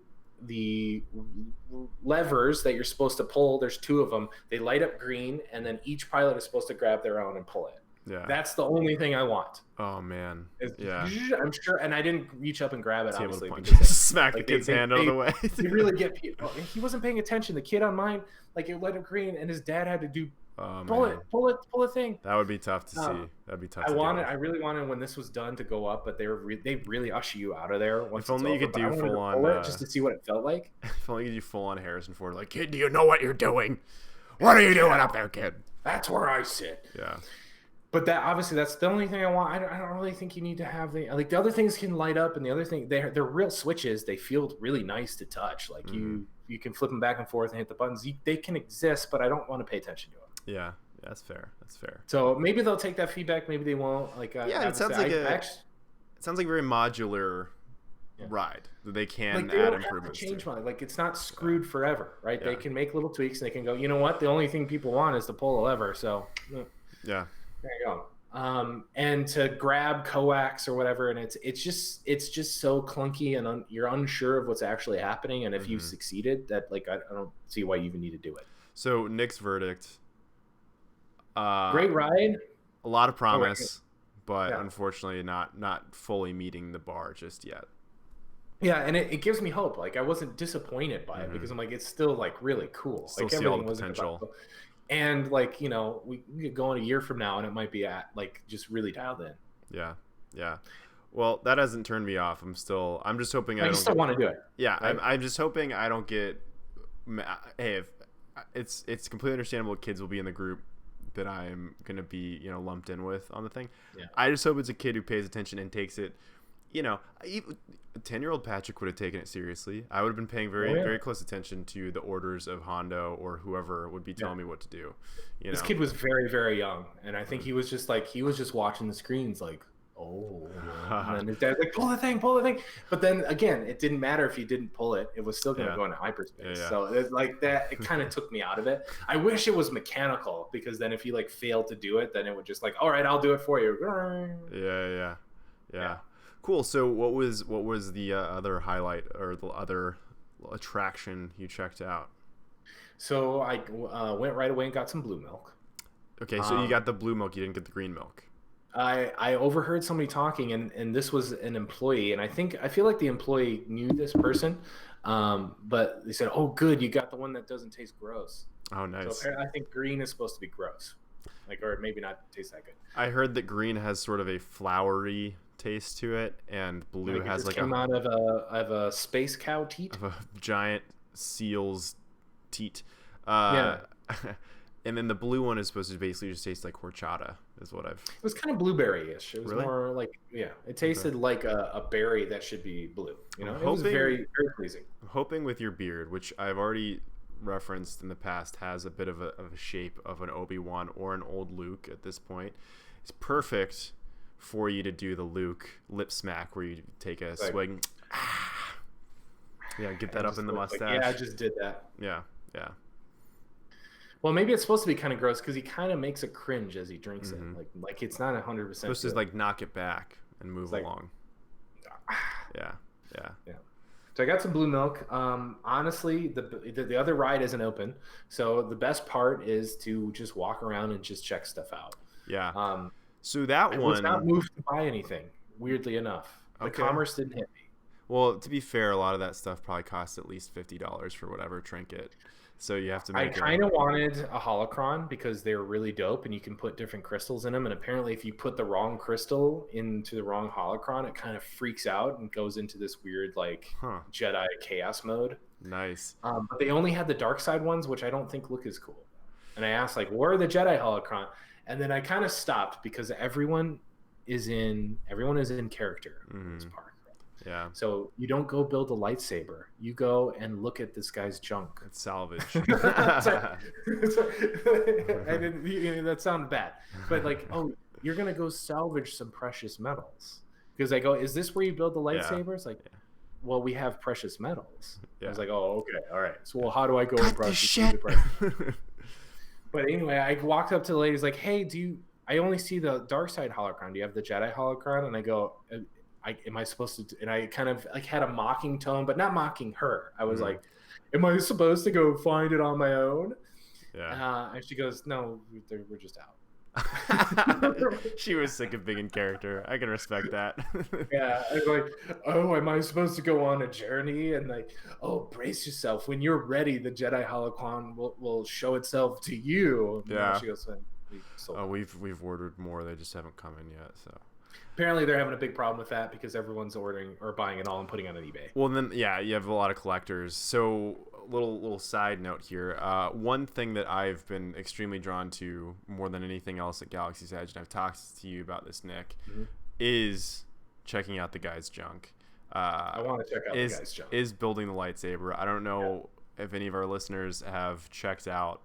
levers that you're supposed to pull, there's 2 of them. They light up green, and then each pilot is supposed to grab their own and pull it. Yeah. That's the only thing I want. Oh man. Yeah. I'm sure, and I didn't reach up and grab it, obviously. Smack the kid's hand out of the way. You really get people. He wasn't paying attention. The kid on mine, it lit up green, and his dad had to do pull a thing. That would be tough to see. That'd be tough. I really wanted when this was done to go up, but they really usher you out of there. If only you could do full on, just to see what it felt like. If only you could do full on Harrison Ford, like, kid, do you know what you're doing? What are you doing up there, kid? That's where I sit. Yeah. But that's the only thing I want. I don't really think you need to have the other things can light up, and the other thing they're real switches. They feel really nice to touch. Like you can flip them back and forth and hit the buttons. They can exist, but I don't want to pay attention to them. Yeah, that's fair. That's fair. So maybe they'll take that feedback. Maybe they won't. It sounds like a very modular ride that they can add improvements. Change mine. It's not screwed forever, right? Yeah. They can make little tweaks and they can go. You know what? The only thing people want is to pull a lever. So yeah. There you go. And to grab coax or whatever, and it's just so clunky, and you're unsure of what's actually happening. And if you've succeeded, that I don't see why you even need to do it. So Nick's verdict. Great ride. A lot of promise, but unfortunately not fully meeting the bar just yet. Yeah, and it gives me hope. I wasn't disappointed by it because I'm it's still really cool. Still see all the potential. And we could go in a year from now and it might be at just really dialed in. Yeah. Yeah. Well, that hasn't turned me off. I'm just hoping I don't still want to do it. Yeah. Right? I'm just hoping I don't get, hey, if it's completely understandable kids will be in the group that I'm going to be, lumped in with on the thing. Yeah. I just hope it's a kid who pays attention and takes it, a 10-year-old Patrick would have taken it seriously. I would have been paying very close attention to the orders of Hondo or whoever would be telling me what to do. This kid was very, very young, and I think he was just watching the screens and then his dad's pull the thing. But then again, it didn't matter if you didn't pull it; it was still going to go into hyperspace. Yeah. So it's that. It kind of took me out of it. I wish it was mechanical, because then if you failed to do it, then it would just all right, I'll do it for you. Yeah. Cool. So what was the other highlight or the other attraction you checked out? So I went right away and got some blue milk. Okay, so you got the blue milk. You didn't get the green milk. I overheard somebody talking, and this was an employee, and I feel like the employee knew this person, but they said, "Oh, good, you got the one that doesn't taste gross." Oh, nice. So I think green is supposed to be gross, or maybe not taste that good. I heard that green has sort of a flowery taste to it, and blue has came out of a space cow teat, of a giant seal's teat. And then the blue one is supposed to basically just taste like horchata, is what I've. It was kind of blueberry-ish. It was more it tasted like a berry that should be blue. It was very, very pleasing. I'm hoping with your beard, which I've already referenced in the past, has a bit of a shape of an Obi-Wan or an old Luke at this point. It's perfect for you to do the Luke lip smack where you take a swig. Yeah, get that up in the mustache. I just did that. Yeah. Well, maybe it's supposed to be kind of gross because he kind of makes a cringe as he drinks it. Like it's not 100%. Supposed to knock it back and move along. Yeah. So I got some blue milk. Honestly, the other ride isn't open, so the best part is to just walk around and just check stuff out. Yeah. Um, So that I was not one, moved to buy anything. Weirdly enough, the okay. commerce didn't hit me. Well, to be fair, a lot of that stuff probably costs at least $50 for whatever trinket. So you have to I make kind a. of wanted a holocron because they're really dope and you can put different crystals in them. And apparently, if you put the wrong crystal into the wrong holocron, it kind of freaks out and goes into this weird, like, Huh. Jedi chaos mode. Nice. But they only had the dark side ones, which I don't think look as cool. And I asked, like, where are the Jedi holocron? And then I kind of stopped because everyone is in character in this Mm-hmm. park. Yeah. So you don't go build a lightsaber. You go and look at this guy's junk. It's salvage. Sorry. I didn't. That sounded bad, but like, oh, you're gonna go salvage some precious metals because I go, is this where you build the Yeah. lightsabers? Like, well, we have precious metals. I Yeah. was like, oh, okay, all right. So, well, how do I go and Cut the prosecute the shit. price? But anyway, I walked up to the ladies like, hey, do you? I only see the dark side holocron. Do you have the Jedi holocron? And I go, am I supposed to? And I kind of like had a mocking tone, but not mocking her. I was Mhm. like, am I supposed to go find it on my own? Yeah. And she goes, no, we're just out. She was sick of being in character. I can respect that. Yeah, I was like, oh, am I supposed to go on a journey? And like, oh, brace yourself. When you're ready, the Jedi holocron will show itself to you. And Yeah. she goes, we sold Oh, it. we've ordered more. They just haven't come in yet. So. Apparently, they're having a big problem with that because everyone's ordering or buying it all and putting it on eBay. Well, then, yeah, you have a lot of collectors. So, little side note here. One thing that I've been extremely drawn to more than anything else at Galaxy's Edge, and I've talked to you about this, Nick, is checking out the guy's junk. I want to check out the guy's junk. Is building the lightsaber. I don't know if any of our listeners have checked out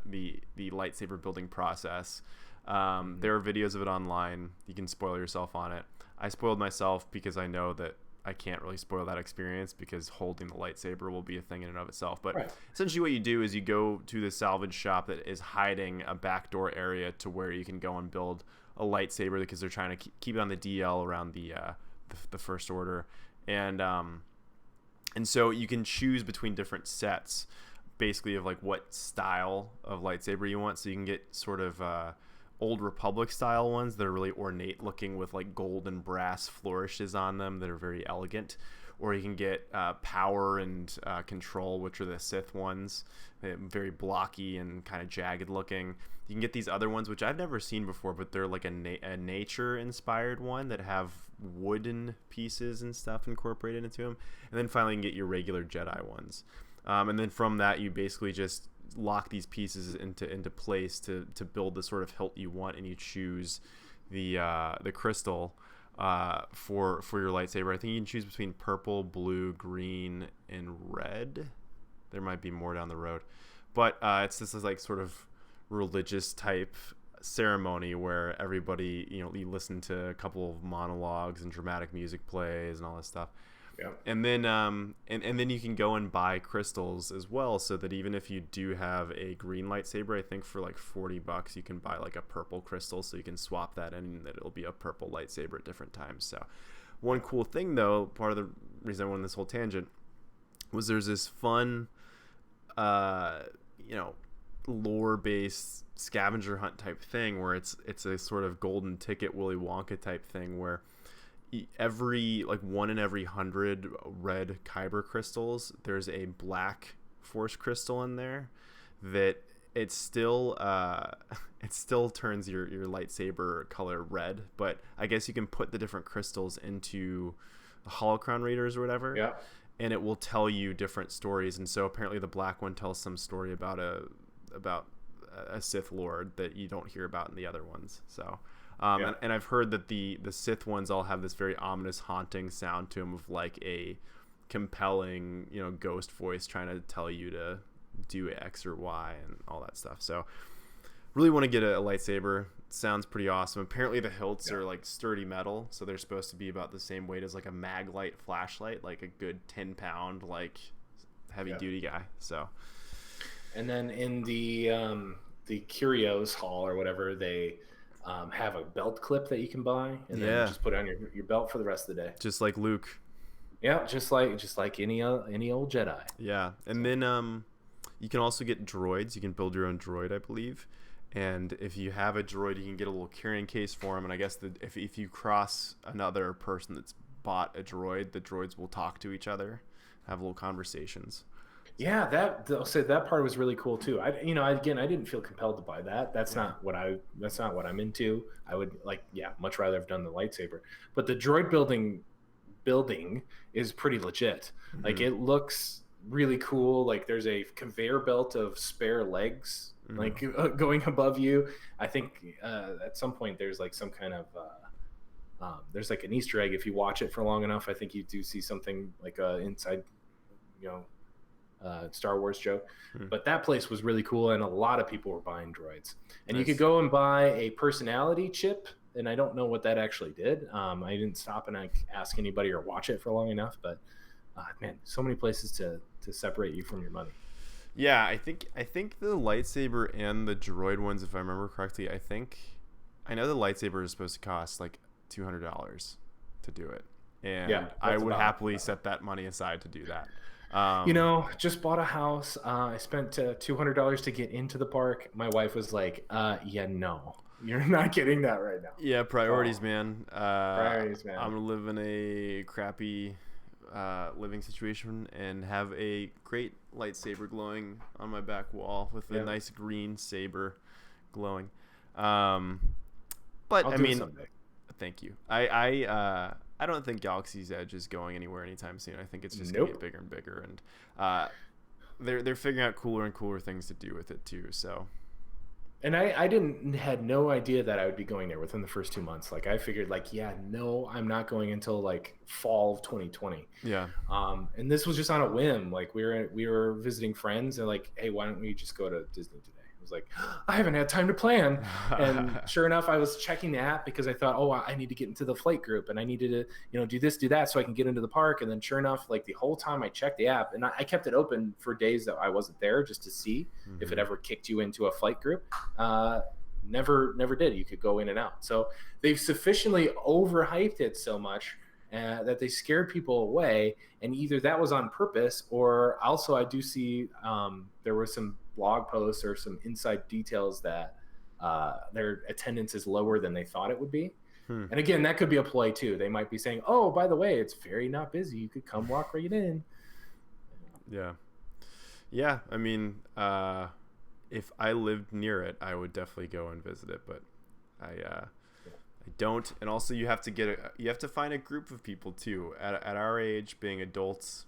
the lightsaber building process. There are videos of it online. You can spoil yourself on it. I spoiled myself because I know that I can't really spoil that experience because holding the lightsaber will be a thing in and of itself. But essentially what you do is you go to the salvage shop that is hiding a backdoor area to where you can go and build a lightsaber because they're trying to keep it on the DL around the First Order. And so you can choose between different sets basically of like what style of lightsaber you want. So you can get sort of Old Republic style ones that are really ornate looking with like gold and brass flourishes on them that are very elegant, or you can get Power and Control, which are the Sith ones, very blocky and kind of jagged looking. You can get these other ones which I've never seen before, but they're like a nature inspired one that have wooden pieces and stuff incorporated into them. And then finally you can get your regular Jedi ones. And then from that you basically just lock these pieces into place to build the sort of hilt you want, and you choose the crystal for your lightsaber. I think you can choose between purple, blue, green, and red. There might be more down the road, but it's this like sort of religious type ceremony where everybody, you listen to a couple of monologues and dramatic music plays and all this stuff. Yeah. And then and then you can go and buy crystals as well, so that even if you do have a green lightsaber, I think for like $40 you can buy like a purple crystal, so you can swap that in and that it'll be a purple lightsaber at different times. So one cool thing though, part of the reason I went on this whole tangent was there's this fun lore based scavenger hunt type thing where it's a sort of golden ticket Willy Wonka type thing where every like 1 in every 100 red kyber crystals there's a black force crystal in there that it still turns your lightsaber color red, but I guess you can put the different crystals into the holocron readers or whatever, and it will tell you different stories. And so apparently the black one tells some story about a Sith Lord that you don't hear about in the other ones. So and I've heard that the Sith ones all have this very ominous, haunting sound to them of like a compelling, ghost voice trying to tell you to do X or Y and all that stuff. So really want to get a lightsaber. It sounds pretty awesome. Apparently the hilts are like sturdy metal, so they're supposed to be about the same weight as like a Maglite flashlight, like a good 10-pound like heavy duty guy. So and then in the Curios Hall or whatever, they have a belt clip that you can buy, and then you just put it on your belt for the rest of the day. Just like Luke. Yeah, just like any old Jedi. Yeah, and So, then you can also get droids. You can build your own droid, I believe. And if you have a droid, you can get a little carrying case for him. And I guess if you cross another person that's bought a droid, the droids will talk to each other, have little conversations. So yeah, that I'll say that part was really cool too. Again, I didn't feel compelled to buy that. yeah. That's not what I'm into. I would much rather have done the lightsaber. But the droid building is pretty legit. Like Hmm. it looks really cool. Like there's a conveyor belt of spare legs Hmm. like going above you. I think at some point there's like some kind of there's like an Easter egg if you watch it for long enough. I think you do see something like inside, you know, Star Wars joke. Hmm. But that place was really cool, and a lot of people were buying droids. And you could Nice. go and buy a personality chip, and I don't know what that actually did. I didn't stop and ask anybody or watch it for long enough, but man, so many places to separate you from your money. Yeah, I think the lightsaber and the droid ones, if I remember correctly, I know the lightsaber is supposed to cost like $200 to do it, Yeah, and I that's would about. happily set that money aside to do that. Just bought a house. I spent $200 to get into the park. My wife was like, "Yeah, no, you're not getting that right now." Yeah, priorities, So man. priorities, I'm man. gonna live in a crappy living situation and have a great lightsaber glowing on my back wall with a Yeah, nice green saber glowing. Um, but I'll I do it mean, someday. thank you. I don't think Galaxy's Edge is going anywhere anytime soon. I think it's just gonna get Nope. bigger and bigger, and uh, they're figuring out cooler and cooler things to do with it too. So And I didn't had no idea that I would be going there within the first 2 months. Like I figured, like, yeah, no, I'm not going until like fall of 2020. yeah. And this was just on a whim. Like we were visiting friends and like, hey, why don't we just go to Disney today? I was like, I haven't had time to plan. And sure enough, I was checking the app because I thought, oh, I need to get into the flight group and I needed to, do this, do that so I can get into the park. And then sure enough, like the whole time I checked the app and I kept it open for days that I wasn't there just to see if it Hmm. ever kicked you into a flight group. Uh, never did. You could go in and out. So they've sufficiently overhyped it so much that they scared people away. And either that was on purpose, or also I do see there were some blog posts or some inside details that their attendance is lower than they thought it would be. Hmm. And again, that could be a ploy too. They might be saying, "Oh, by the way, it's very not busy. You could come walk right in." Yeah. Yeah, I mean, if I lived near it, I would definitely go and visit it, but I don't. And also, you have to find a group of people too. At our age, being adults,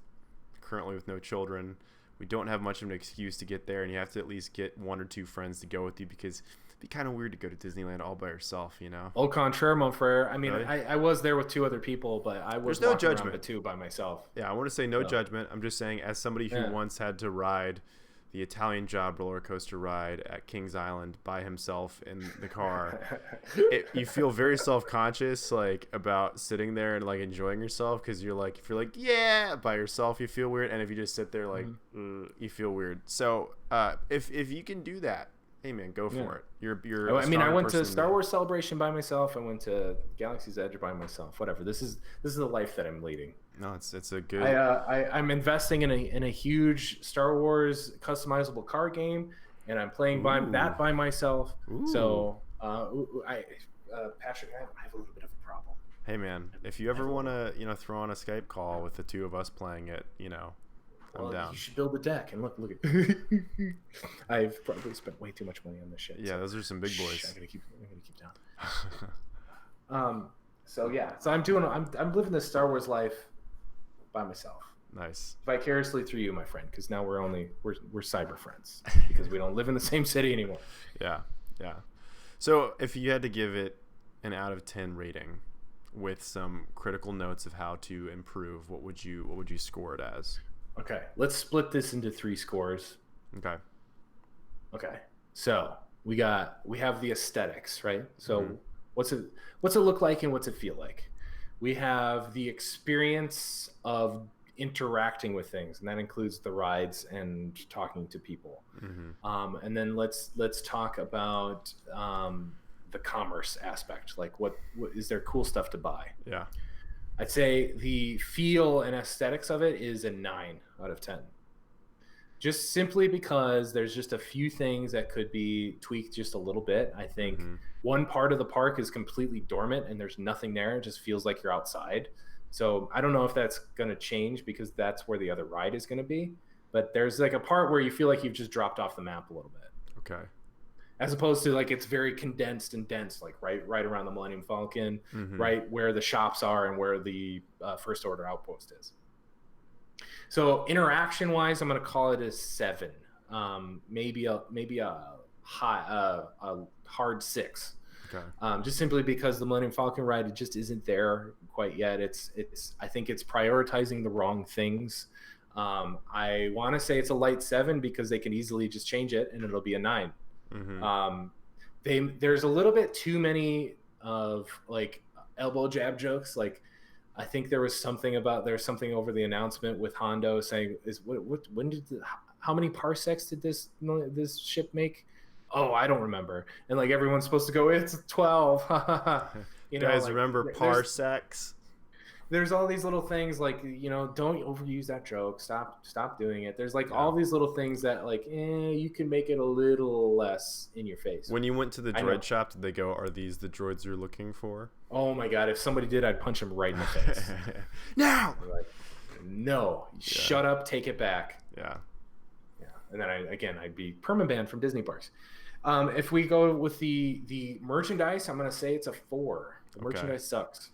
currently with no children, we don't have much of an excuse to get there, and you have to at least get one or two friends to go with you because it'd be kind of weird to go to Disneyland all by yourself, you know? Au contraire, mon frere. I mean, Really? I was there with two other people, but I There's was no walking around judgment. Batuu by myself. Yeah, I want to say no So, judgment. I'm just saying, as somebody who yeah. once had to ride the Italian Job roller coaster ride at Kings Island by himself in the car, you feel very self-conscious like about sitting there and like enjoying yourself because you're like, if you're like, yeah, by yourself, you feel weird, and if you just sit there like, Mhm. you feel weird. So if you can do that, hey man, go Yeah. for it. You're a I mean, I stronger went to person than Star me. Wars Celebration by myself. I went to Galaxy's Edge by myself. Whatever. This is the life that I'm leading. No, it's a good. I'm investing in a huge Star Wars customizable card game, and I'm playing Ooh, by myself. ooh. So Patrick, I have a little bit of a problem. Hey man, if you I ever have a want little. to, throw on a Skype call with the two of us playing it, I'm Well, you down. should build a deck and look at. I've probably spent way too much money on this shit. Yeah, So those are some big shh, boys. I'm gonna keep down. So yeah, so I'm living this Star Wars life by myself, Nice. vicariously through you, my friend, because now we're cyber friends because we don't live in the same city anymore. Yeah, yeah. So if you had to give it an out of 10 rating with some critical notes of how to improve, what would you score it as? Okay, let's split this into three scores. Okay. Okay, so we have the aesthetics, right? Hmm. So what's it look like and what's it feel like? We have the experience of interacting with things, and that includes the rides and talking to people. Hmm. And then let's talk about the commerce aspect. Like what is there cool stuff to buy? Yeah. I'd say the feel and aesthetics of it is a 9 out of 10. Just simply because there's just a few things that could be tweaked just a little bit. I think Mm-hmm. one part of the park is completely dormant and there's nothing there. It just feels like you're outside. So I don't know if that's going to change because that's where the other ride is going to be. But there's like a part where you feel like you've just dropped off the map a little bit, Okay. as opposed to like it's very condensed and dense, like right around the Millennium Falcon, Mm-hmm. right where the shops are and where the First Order outpost is. So interaction wise, I'm going to call it a 7, maybe a high a hard 6. Okay. Just simply because the Millennium Falcon ride, it just isn't there quite yet. It's I think it's prioritizing the wrong things. I want to say it's a light 7 because they can easily just change it and it'll be a 9. Mm-hmm. There's a little bit too many of like elbow jab jokes. Like I think there's something over the announcement with Hondo saying when did how many parsecs did this ship make? Oh, I don't remember. And like everyone's supposed to go, it's 12. Guys, like, remember parsecs? There's all these little things like, don't overuse that joke. Stop doing it. There's like all these little things that like, you can make it a little less in your face. When you went to the droid shop, did they go, are these the droids you're looking for? Oh my God. If somebody did, I'd punch him right in the face. Now! Like, no, shut up. Take it back. Yeah. Yeah. And then I'd be permabanned from Disney parks. If we go with the merchandise, I'm going to say it's a 4. The merchandise sucks.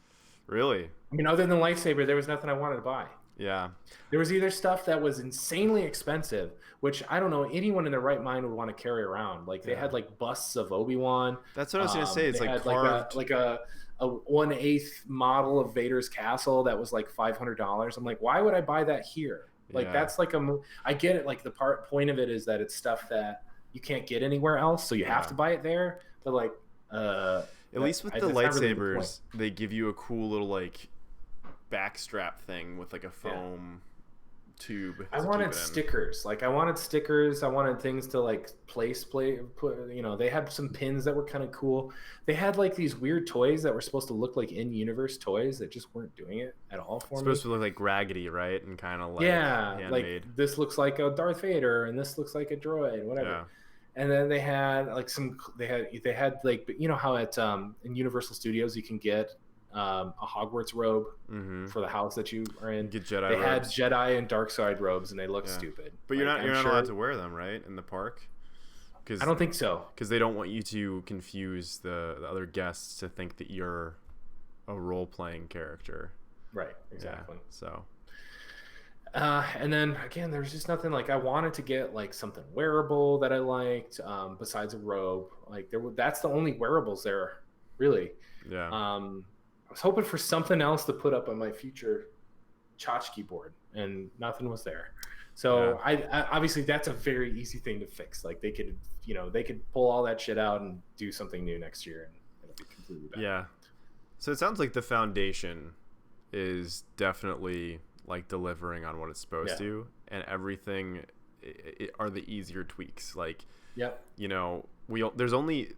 Really? I mean, other than lightsaber, there was nothing I wanted to buy. Yeah. There was either stuff that was insanely expensive, which I don't know anyone in their right mind would want to carry around. Like they had like busts of Obi-Wan. That's what I was gonna say. It's like carved. like a 1/8 model of Vader's castle that was like $500. I'm like, why would I buy that here? Like that's like I get it. Like the point of it is that it's stuff that you can't get anywhere else, so you have to buy it there. But like, at least with the lightsabers, they give you a cool little like backstrap thing with like a foam tube. I wanted stickers. Like I wanted stickers. I wanted things to like put. They had some pins that were kind of cool. They had like these weird toys that were supposed to look like in-universe toys that just weren't doing it at all for me. Supposed to look like raggedy, right? And kind of like handmade. Like this looks like a Darth Vader and this looks like a droid, whatever. Yeah. And then they had like they had like, how at in Universal Studios you can get a Hogwarts robe for the house that you are in. Get Jedi. They robes. had Jedi and dark side robes, and they look stupid. But you're not allowed to wear them, right, in the park? I don't think so. Because they don't want you to confuse the other guests to think that you're a role-playing character. Right. Exactly. Yeah, so. And then again, there's just nothing like I wanted to get like something wearable that I liked besides a robe. Like that's the only wearables there, really. Yeah. I was hoping for something else to put up on my future tchotchke board, and nothing was there. So I obviously that's a very easy thing to fix. Like they could pull all that shit out and do something new next year, and it'll be completely better. Yeah. So it sounds like the foundation is definitely like delivering on what it's supposed to, and everything are the easier tweaks. Like, there's only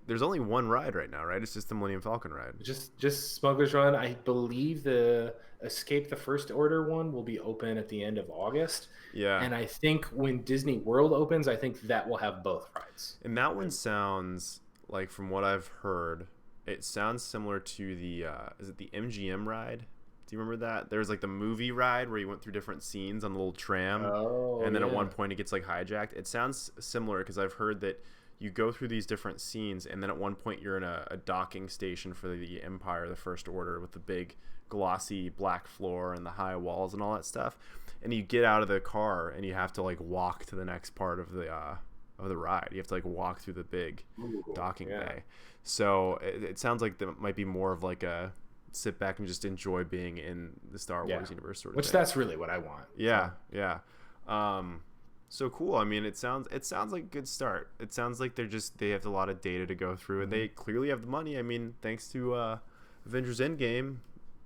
one ride right now, right? It's just the Millennium Falcon ride. Just Smuggler's Run. I believe the Escape the First Order one will be open at the end of August. Yeah. And I think when Disney World opens, I think that will have both rides. And that one sounds like, from what I've heard, it sounds similar to the is it the MGM ride? Do you remember that? There's like the movie ride where you went through different scenes on the little tram, and then at one point it gets like hijacked. It sounds similar because I've heard that you go through these different scenes, and then at one point you're in a docking station for the Empire, the First Order, with the big glossy black floor and the high walls and all that stuff. And you get out of the car and you have to like walk to the next part of the ride. You have to like walk through the big docking bay. So it sounds like that might be more of like a sit back and just enjoy being in the Star Wars universe sort of thing. That's really what I want. Yeah. So cool. I mean, it sounds like a good start. It sounds like they have a lot of data to go through, and they clearly have the money. I mean, thanks to Avengers Endgame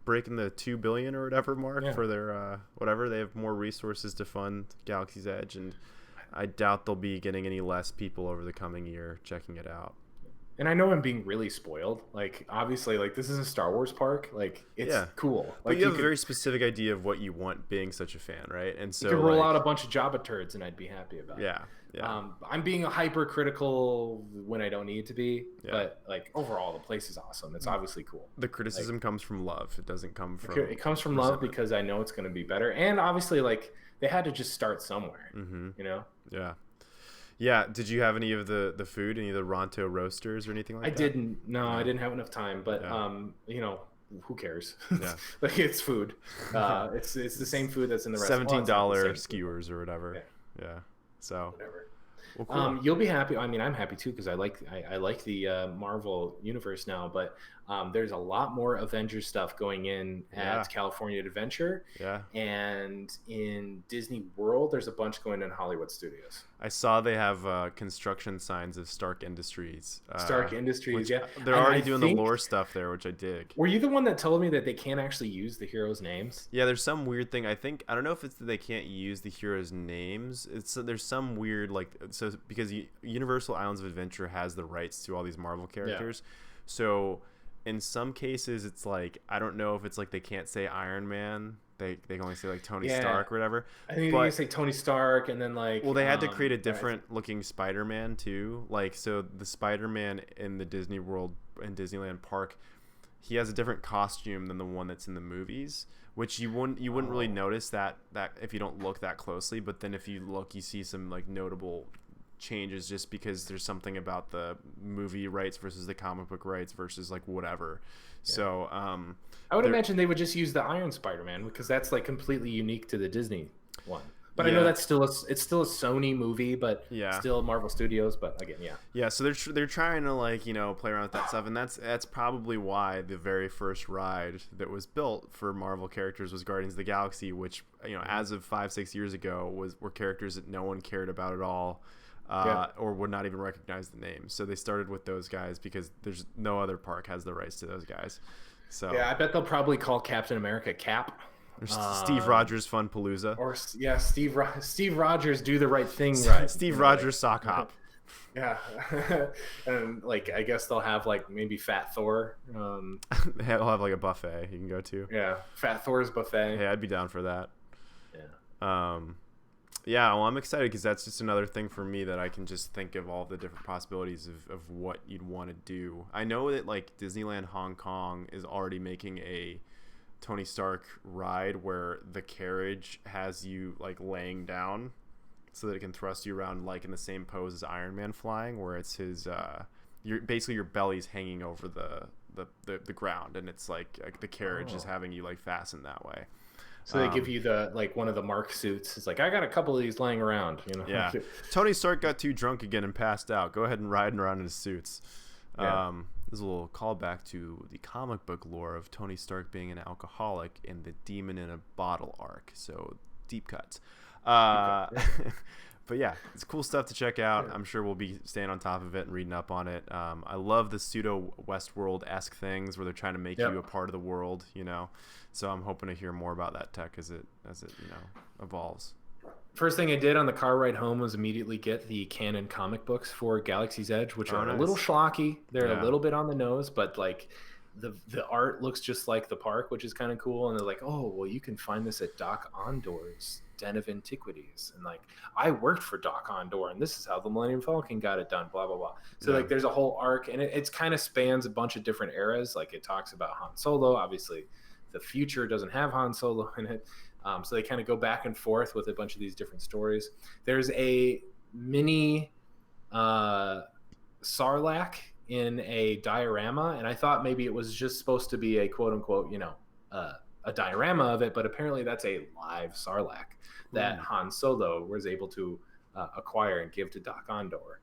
breaking the $2 billion or whatever mark for their whatever. They have more resources to fund Galaxy's Edge, and I doubt they'll be getting any less people over the coming year checking it out. And I know I'm being really spoiled. Like, obviously, like this is a Star Wars park. Like, it's Yeah. cool. But Like, you have a very specific idea of what you want being such a fan, right? And you could so roll out a like, bunch of Jabba turds, and I'd be happy about it. yeah, yeah, I'm being hypercritical when I don't need to be, yeah. but like overall, the place is awesome. It's obviously cool. The Like, criticism comes from love. It doesn't come it from comes from love resentment. because I know it's going to be better, and obviously, like they had to just start somewhere. Mm-hmm. You know. Yeah. Yeah. Did you have any of the food, any of the Ronto roasters or anything I like that? didn't. No, I No. didn't have enough time. But Yeah. who cares? Yeah. Like it's food. It's the same food that's in the restaurant. Well, it's not the $17 same food, but skewers or whatever. yeah, Yeah. So, whatever. well, cool. You'll be happy. I mean, I'm happy too because I like the Marvel universe now. But there's a lot more Avengers stuff going in Yeah. at California Adventure, Yeah. and in Disney World. There's a bunch going in Hollywood Studios. I saw they have construction signs of Stark Industries. Stark Industries, yeah. They're And already I doing think, the lore stuff there, which I dig. were you the one that told me that they can't actually use the heroes' names? Yeah, there's some weird thing. I don't know if it's that they can't use the heroes' names. There's some weird because Universal Islands of Adventure has the rights to all these Marvel characters. Yeah. So in some cases, it's like I don't know if it's like they can't say Iron Man. They can only say like Tony Stark or whatever. I think they say Tony Stark and then like. Well, they had to create a different looking Spider-Man too. Like so, the Spider-Man in the Disney World in Disneyland Park, he has a different costume than the one that's in the movies, which you wouldn't really notice that if you don't look that closely. But then if you look, you see some like notable changes just because there's something about the movie rights versus the comic book rights versus like whatever. Yeah. So I would imagine they would just use the Iron Spider-Man because that's like completely unique to the Disney one. But I know that's still it's still a Sony movie, but still Marvel Studios. But again, yeah. So they're trying to like play around with that stuff, and that's probably why the very first ride that was built for Marvel characters was Guardians of the Galaxy, which as of 5-6 years ago were characters that no one cared about at all. Or would not even recognize the name. So they started with those guys because there's no other park has the rights to those guys. So I bet they'll probably call Captain America Cap. Or Steve Rogers Fun Palooza. Or Steve Rogers Do the Right Thing right. Steve Rogers Sock Hop. Yeah. And like I guess they'll have like maybe Fat Thor. They'll have like a buffet you can go to. Yeah, Fat Thor's buffet. Hey, I'd be down for that. Yeah. Yeah, well, I'm excited because that's just another thing for me that I can just think of all the different possibilities of what you'd want to do. I know that like Disneyland Hong Kong is already making a Tony Stark ride where the carriage has you like laying down so that it can thrust you around like in the same pose as Iron Man flying, where it's his your belly's hanging over the ground, and it's like the carriage is having you like fastened that way. So they give you the like one of the Mark suits. It's like I got a couple of these laying around. Yeah. Tony Stark got too drunk again and passed out. Go ahead and ride around in his suits. Yeah. This is a little callback to the comic book lore of Tony Stark being an alcoholic in the Demon in a Bottle arc. So deep cuts. But yeah, it's cool stuff to check out. I'm sure we'll be staying on top of it and reading up on it. I love the pseudo Westworld-esque things where they're trying to make you a part of the world, So I'm hoping to hear more about that tech as it evolves. First thing I did on the car ride home was immediately get the canon comic books for Galaxy's Edge, which are a little schlocky. They're a little bit on the nose, but like the art looks just like the park, which is kind of cool. And they're like, oh, well, you can find this at Doc Ondor's Den of Antiquities. And like, I worked for Doc Ondor, and this is how the Millennium Falcon got it done, blah, blah, blah. So like there's a whole arc, and it's kind of spans a bunch of different eras. Like it talks about Han Solo. Obviously, the future doesn't have Han Solo in it. So they kind of go back and forth with a bunch of these different stories. There's a mini Sarlacc in a diorama, and I thought maybe it was just supposed to be a quote unquote, a diorama of it, but apparently that's a live Sarlacc that Han Solo was able to acquire and give to Doc Ondor.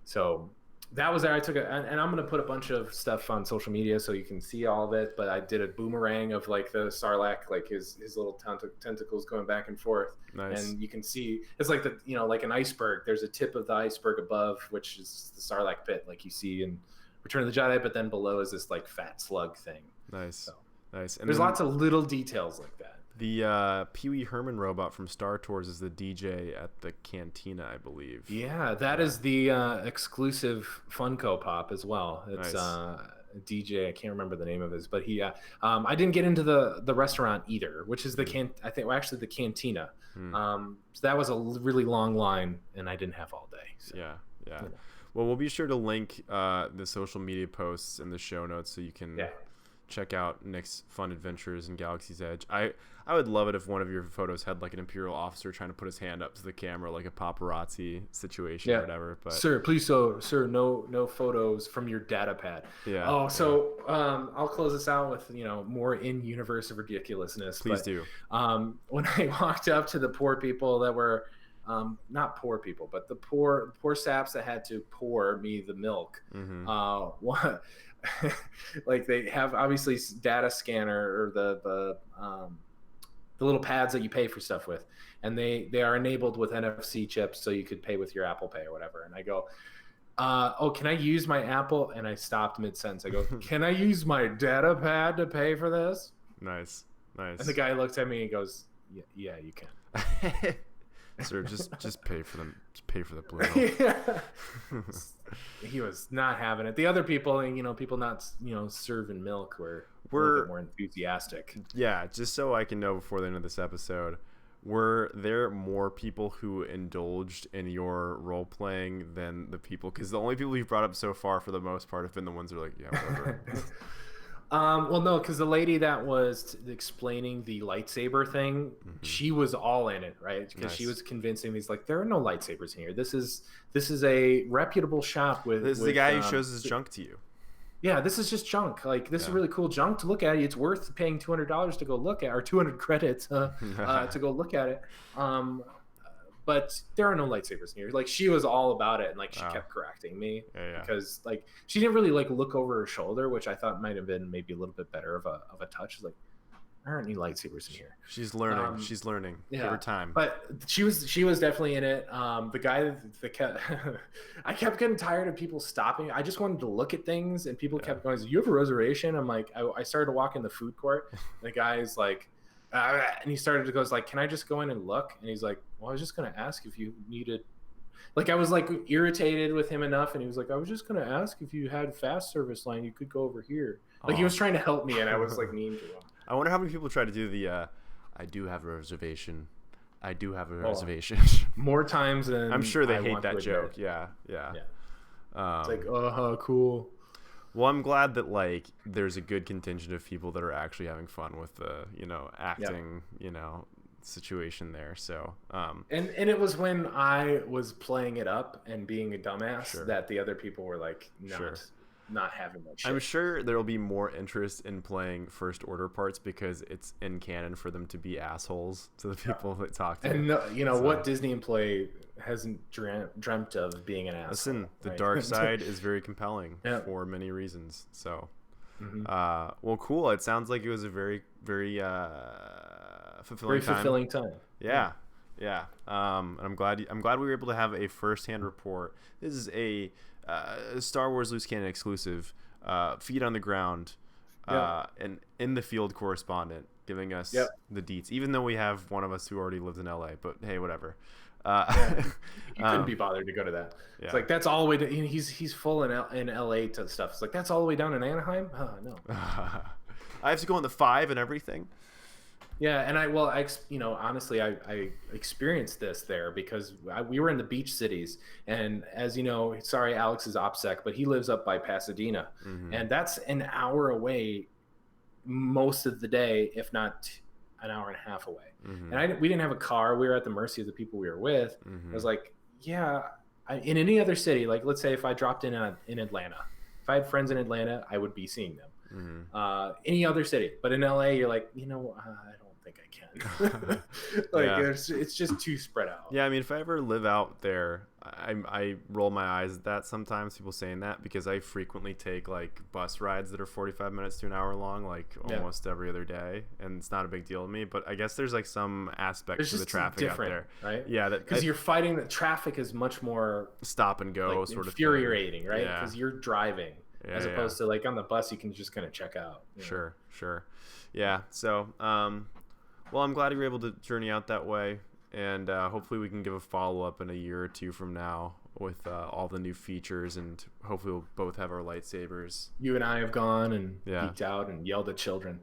So that was there. I took and I'm going to put a bunch of stuff on social media so you can see all of it. But I did a boomerang of like the Sarlacc, like his little tentacles going back and forth. Nice. And you can see it's like like an iceberg. There's a tip of the iceberg above, which is the Sarlacc pit, like you see in Return of the Jedi. But then below is this like fat slug thing. Nice. So nice. And there's lots of little details like that. The Pee Wee Herman robot from Star Tours is the DJ at the Cantina, I believe. Yeah, that is the exclusive Funko Pop as well. It's Nice. a DJ. I can't remember the name of his, but he. I didn't get into the restaurant either, which is I think well, actually the Cantina. So that was a really long line, and I didn't have all day. So, Yeah. you know. Well, we'll be sure to link the social media posts in the show notes so you can check out Nick's fun adventures in Galaxy's Edge. I would love it if one of your photos had like an Imperial officer trying to put his hand up to the camera, like a paparazzi situation or whatever. But sir, please, sir, no photos from your data pad. Yeah. Oh, so I'll close this out with more in-universe ridiculousness. Please do. When I walked up to the poor people that were not poor people, but the poor saps that had to pour me the milk. Like they have obviously data scanner or the little pads that you pay for stuff with, and they are enabled with NFC chips, so you could pay with your Apple Pay or whatever. And I go, oh, can I use my Apple? And I stopped mid-sentence. I go, can I use my data pad to pay for this? Nice. And the guy looked at me and goes, yeah, you can. Sir, just pay for them. Just pay for the blue milk. He was not having it. The other people, and people not serving milk were a little bit more enthusiastic. Yeah, just so I can know before the end of this episode, were there more people who indulged in your role playing than the people? Because the only people you've brought up so far, for the most part, have been the ones who are like, yeah, whatever. Well, no, because the lady that was explaining the lightsaber thing, she was all in it, right? Because she was convincing these, like, there are no lightsabers in here. This is a reputable shop with. This is the guy who shows his junk to you. Yeah, this is just junk. Like, this is really cool junk to look at. It's worth paying $200 to go look at, or 200 credits to go look at it. But there are no lightsabers in here. Like, she was all about it, and like she kept correcting me because like she didn't really like look over her shoulder, which I thought might have been maybe a little bit better of a touch. She's like, there aren't any lightsabers in here. She's learning. She's learning. Yeah. Give her time. But she was definitely in it. The guy I kept getting tired of people stopping. I just wanted to look at things, and people kept going, "You have a reservation?" I'm like, I started to walk in the food court. And the guy's like. And he started to go, like, can I just go in and look? And he's like, well, I was just going to ask if you needed, like, I was like irritated with him enough. And he was like, I was just going to ask if you had fast service line, you could go over here. Like he was trying to help me. And I was like mean to him. I wonder how many people try to do the, I do have a reservation. I do have a reservation. More times than I'm sure they hate that joke. Yeah. It's like, cool. Well, I'm glad that like there's a good contingent of people that are actually having fun with the acting situation there. So and it was when I was playing it up and being a dumbass that the other people were like not having that shit. I'm sure there'll be more interest in playing First Order parts because it's in canon for them to be assholes to the people that talk to them. And what Disney employee hasn't dreamt of being an asshole? Listen, the dark side is very compelling for many reasons. So, well, cool. It sounds like it was a very, very fulfilling time. Yeah. And I'm glad we were able to have a first-hand report. This is a Star Wars Loose Cannon exclusive, feet on the ground, and in the field correspondent giving us the deets. Even though we have one of us who already lives in LA, but hey, whatever. You couldn't be bothered to go to that. It's like that's all the way to. He's full in LA to stuff. It's like that's all the way down in Anaheim. No. I have to go on the 5 and everything. Yeah, and honestly, I experienced this there because we were in the beach cities, and as you know, sorry, Alex is OPSEC, but he lives up by Pasadena, and that's an hour away most of the day, if not an hour and a half away. And we didn't have a car; we were at the mercy of the people we were with. I was like, in any other city, like let's say if I dropped in Atlanta, if I had friends in Atlanta, I would be seeing them. Any other city, but in LA, you're like, I don't think I can. It's just too spread out. Yeah, I mean, if I ever live out there, I roll my eyes at that sometimes, people saying that, because I frequently take like bus rides that are 45 minutes to an hour long, like almost every other day, and it's not a big deal to me. But I guess there's like some aspect to the traffic out there, right? Yeah, because you're fighting the traffic is much more stop and go, sort of infuriating, right? Because you're driving. As opposed to like on the bus, you can just kind of check out. Sure. Yeah. So, Well, I'm glad you were able to journey out that way, and hopefully we can give a follow-up in a year or two from now with all the new features, and hopefully we'll both have our lightsabers. You and I have gone and geeked out and yelled at children.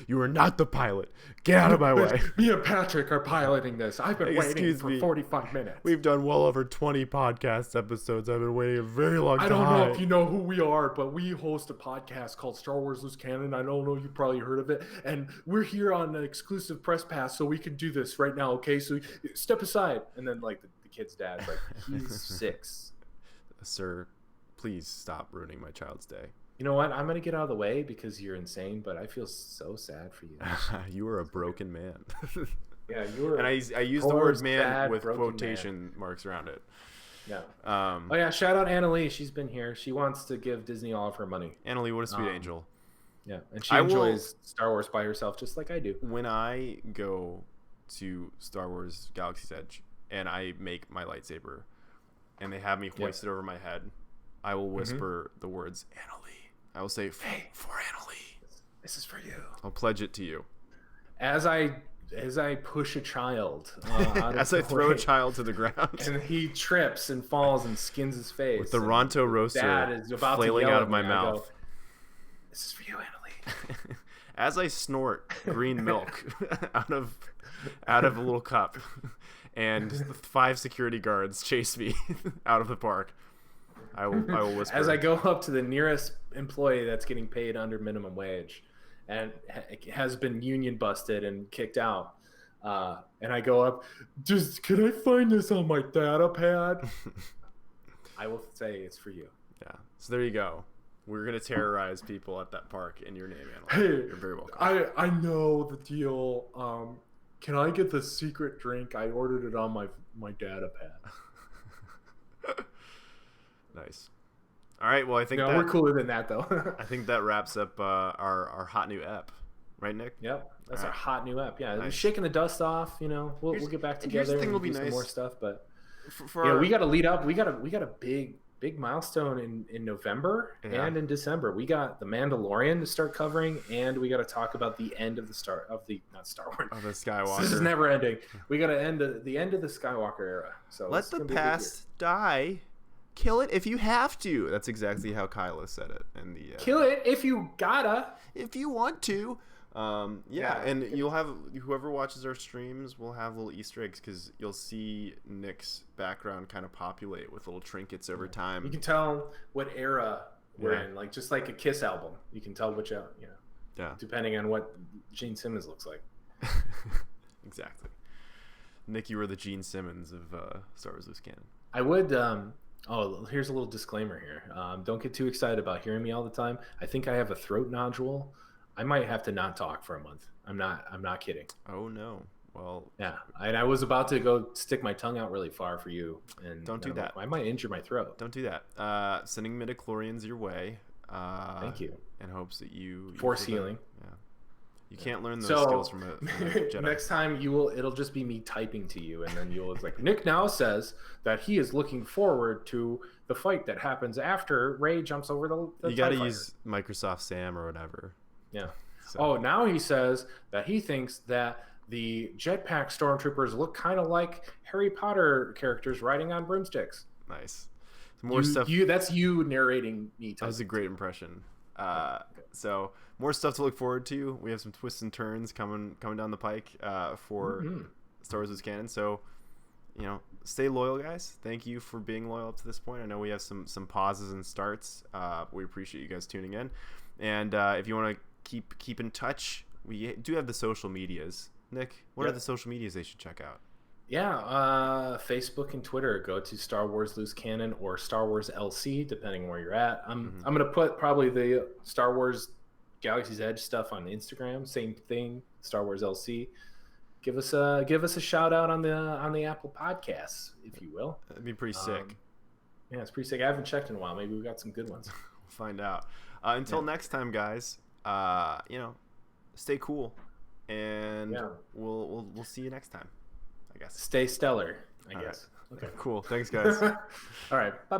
You are not the pilot. Get out of my way. Me and Patrick are piloting this. I've been waiting for 45 minutes. We've done well over 20 podcast episodes. I've been waiting a very long time. I don't know if you know who we are, but we host a podcast called Star Wars Loose Cannon. I don't know if you probably heard of it. And we're here on an exclusive press pass, so we can do this right now, okay? So step aside. And then, like, the kid's dad's like, he's 6. Sir, please stop ruining my child's day. You know what? I'm going to get out of the way because you're insane, but I feel so sad for you. You are a broken man. Yeah, you were. And I use the word man with quotation marks around it. Yeah. Oh, yeah. Shout out Annalie. She's been here. She wants to give Disney all of her money. Annalie, what a sweet angel. Yeah. And she enjoys Star Wars by herself just like I do. When I go to Star Wars Galaxy's Edge and I make my lightsaber and they have me hoisted over my head, I will whisper the words, Annalie. I will say, hey, for Annalie. This is for you. I'll pledge it to you. As I push a child as I throw a child to the ground. And he trips and falls and skins his face. With the Ronto roaster flailing out of my mouth. Go, this is for you, Annalie. As I snort green milk out of a little cup and 5 security guards chase me out of the park, I will whisper. As I go up to the nearest employee that's getting paid under minimum wage and has been union busted and kicked out, and I go up, can I find this on my data pad? I will say it's for you. Yeah. So there you go. We're going to terrorize people at that park in your name, Annalie. Hey, you're very welcome. I know the deal. Can I get the secret drink? I ordered it on my data pad. Nice. All right. Well, I think we're cooler than that, though. I think that wraps up our hot new ep, right, Nick? Yep, that's our hot new ep. Yeah, nice. Shaking the dust off. We'll get back together. Here's the thing, will be some nice. More stuff, but we got to lead up. We got a big milestone in November and in December. We got the Mandalorian to start covering, and we got to talk about the end of the Star Wars. Of the Skywalker. This is never ending. We got to end the end of the Skywalker era. So let the past die. Kill it if you have to. That's exactly how Kyla said it. In the kill it if you gotta. If you want to. And you'll have whoever watches our streams will have little Easter eggs because you'll see Nick's background kind of populate with little trinkets over time. You can tell what era we're in, like just like a Kiss album. You can tell which depending on what Gene Simmons looks like. Exactly. Nick, you were the Gene Simmons of Star Wars Loose Cannon. I would. Here's a little disclaimer here. Don't get too excited about hearing me all the time. I think I have a throat nodule. I might have to not talk for a month. I'm not kidding. Oh no. Well, yeah. And I was about to go stick my tongue out really far for you. And don't do that. I might injure my throat. Don't do that. Sending midichlorians your way. Thank you. In hopes that you force healing. Yeah. You can't learn those skills from a Jedi. Next time it'll just be me typing to you, and then you'll like Nick now says that he is looking forward to the fight that happens after Rey jumps over the You got to use Microsoft Sam or whatever. Yeah. So. Now he says that he thinks that the jetpack stormtroopers look kind of like Harry Potter characters riding on broomsticks. Nice. More stuff. That's you narrating me. That was a great impression. So more stuff to look forward to. We have some twists and turns coming down the pike for Star Wars Loose Cannon. So, stay loyal, guys. Thank you for being loyal up to this point. I know we have some pauses and starts. We appreciate you guys tuning in. And if you want to keep in touch, we do have the social medias. Nick, what are the social medias they should check out? Yeah, Facebook and Twitter. Go to Star Wars Loose Cannon or Star Wars LC, depending on where you're at. I'm gonna put probably the Star Wars Galaxy's Edge stuff on Instagram. Same thing, Star Wars LC. Give us a shout out on the Apple Podcasts, if you will. That'd be pretty sick. Yeah, it's pretty sick. I haven't checked in a while. Maybe we got some good ones. We'll find out. Until next time, guys. Stay cool, and we'll see you next time. I guess. Stay stellar, I guess. Right. Okay. Cool. Thanks, guys. All right. Bye-bye.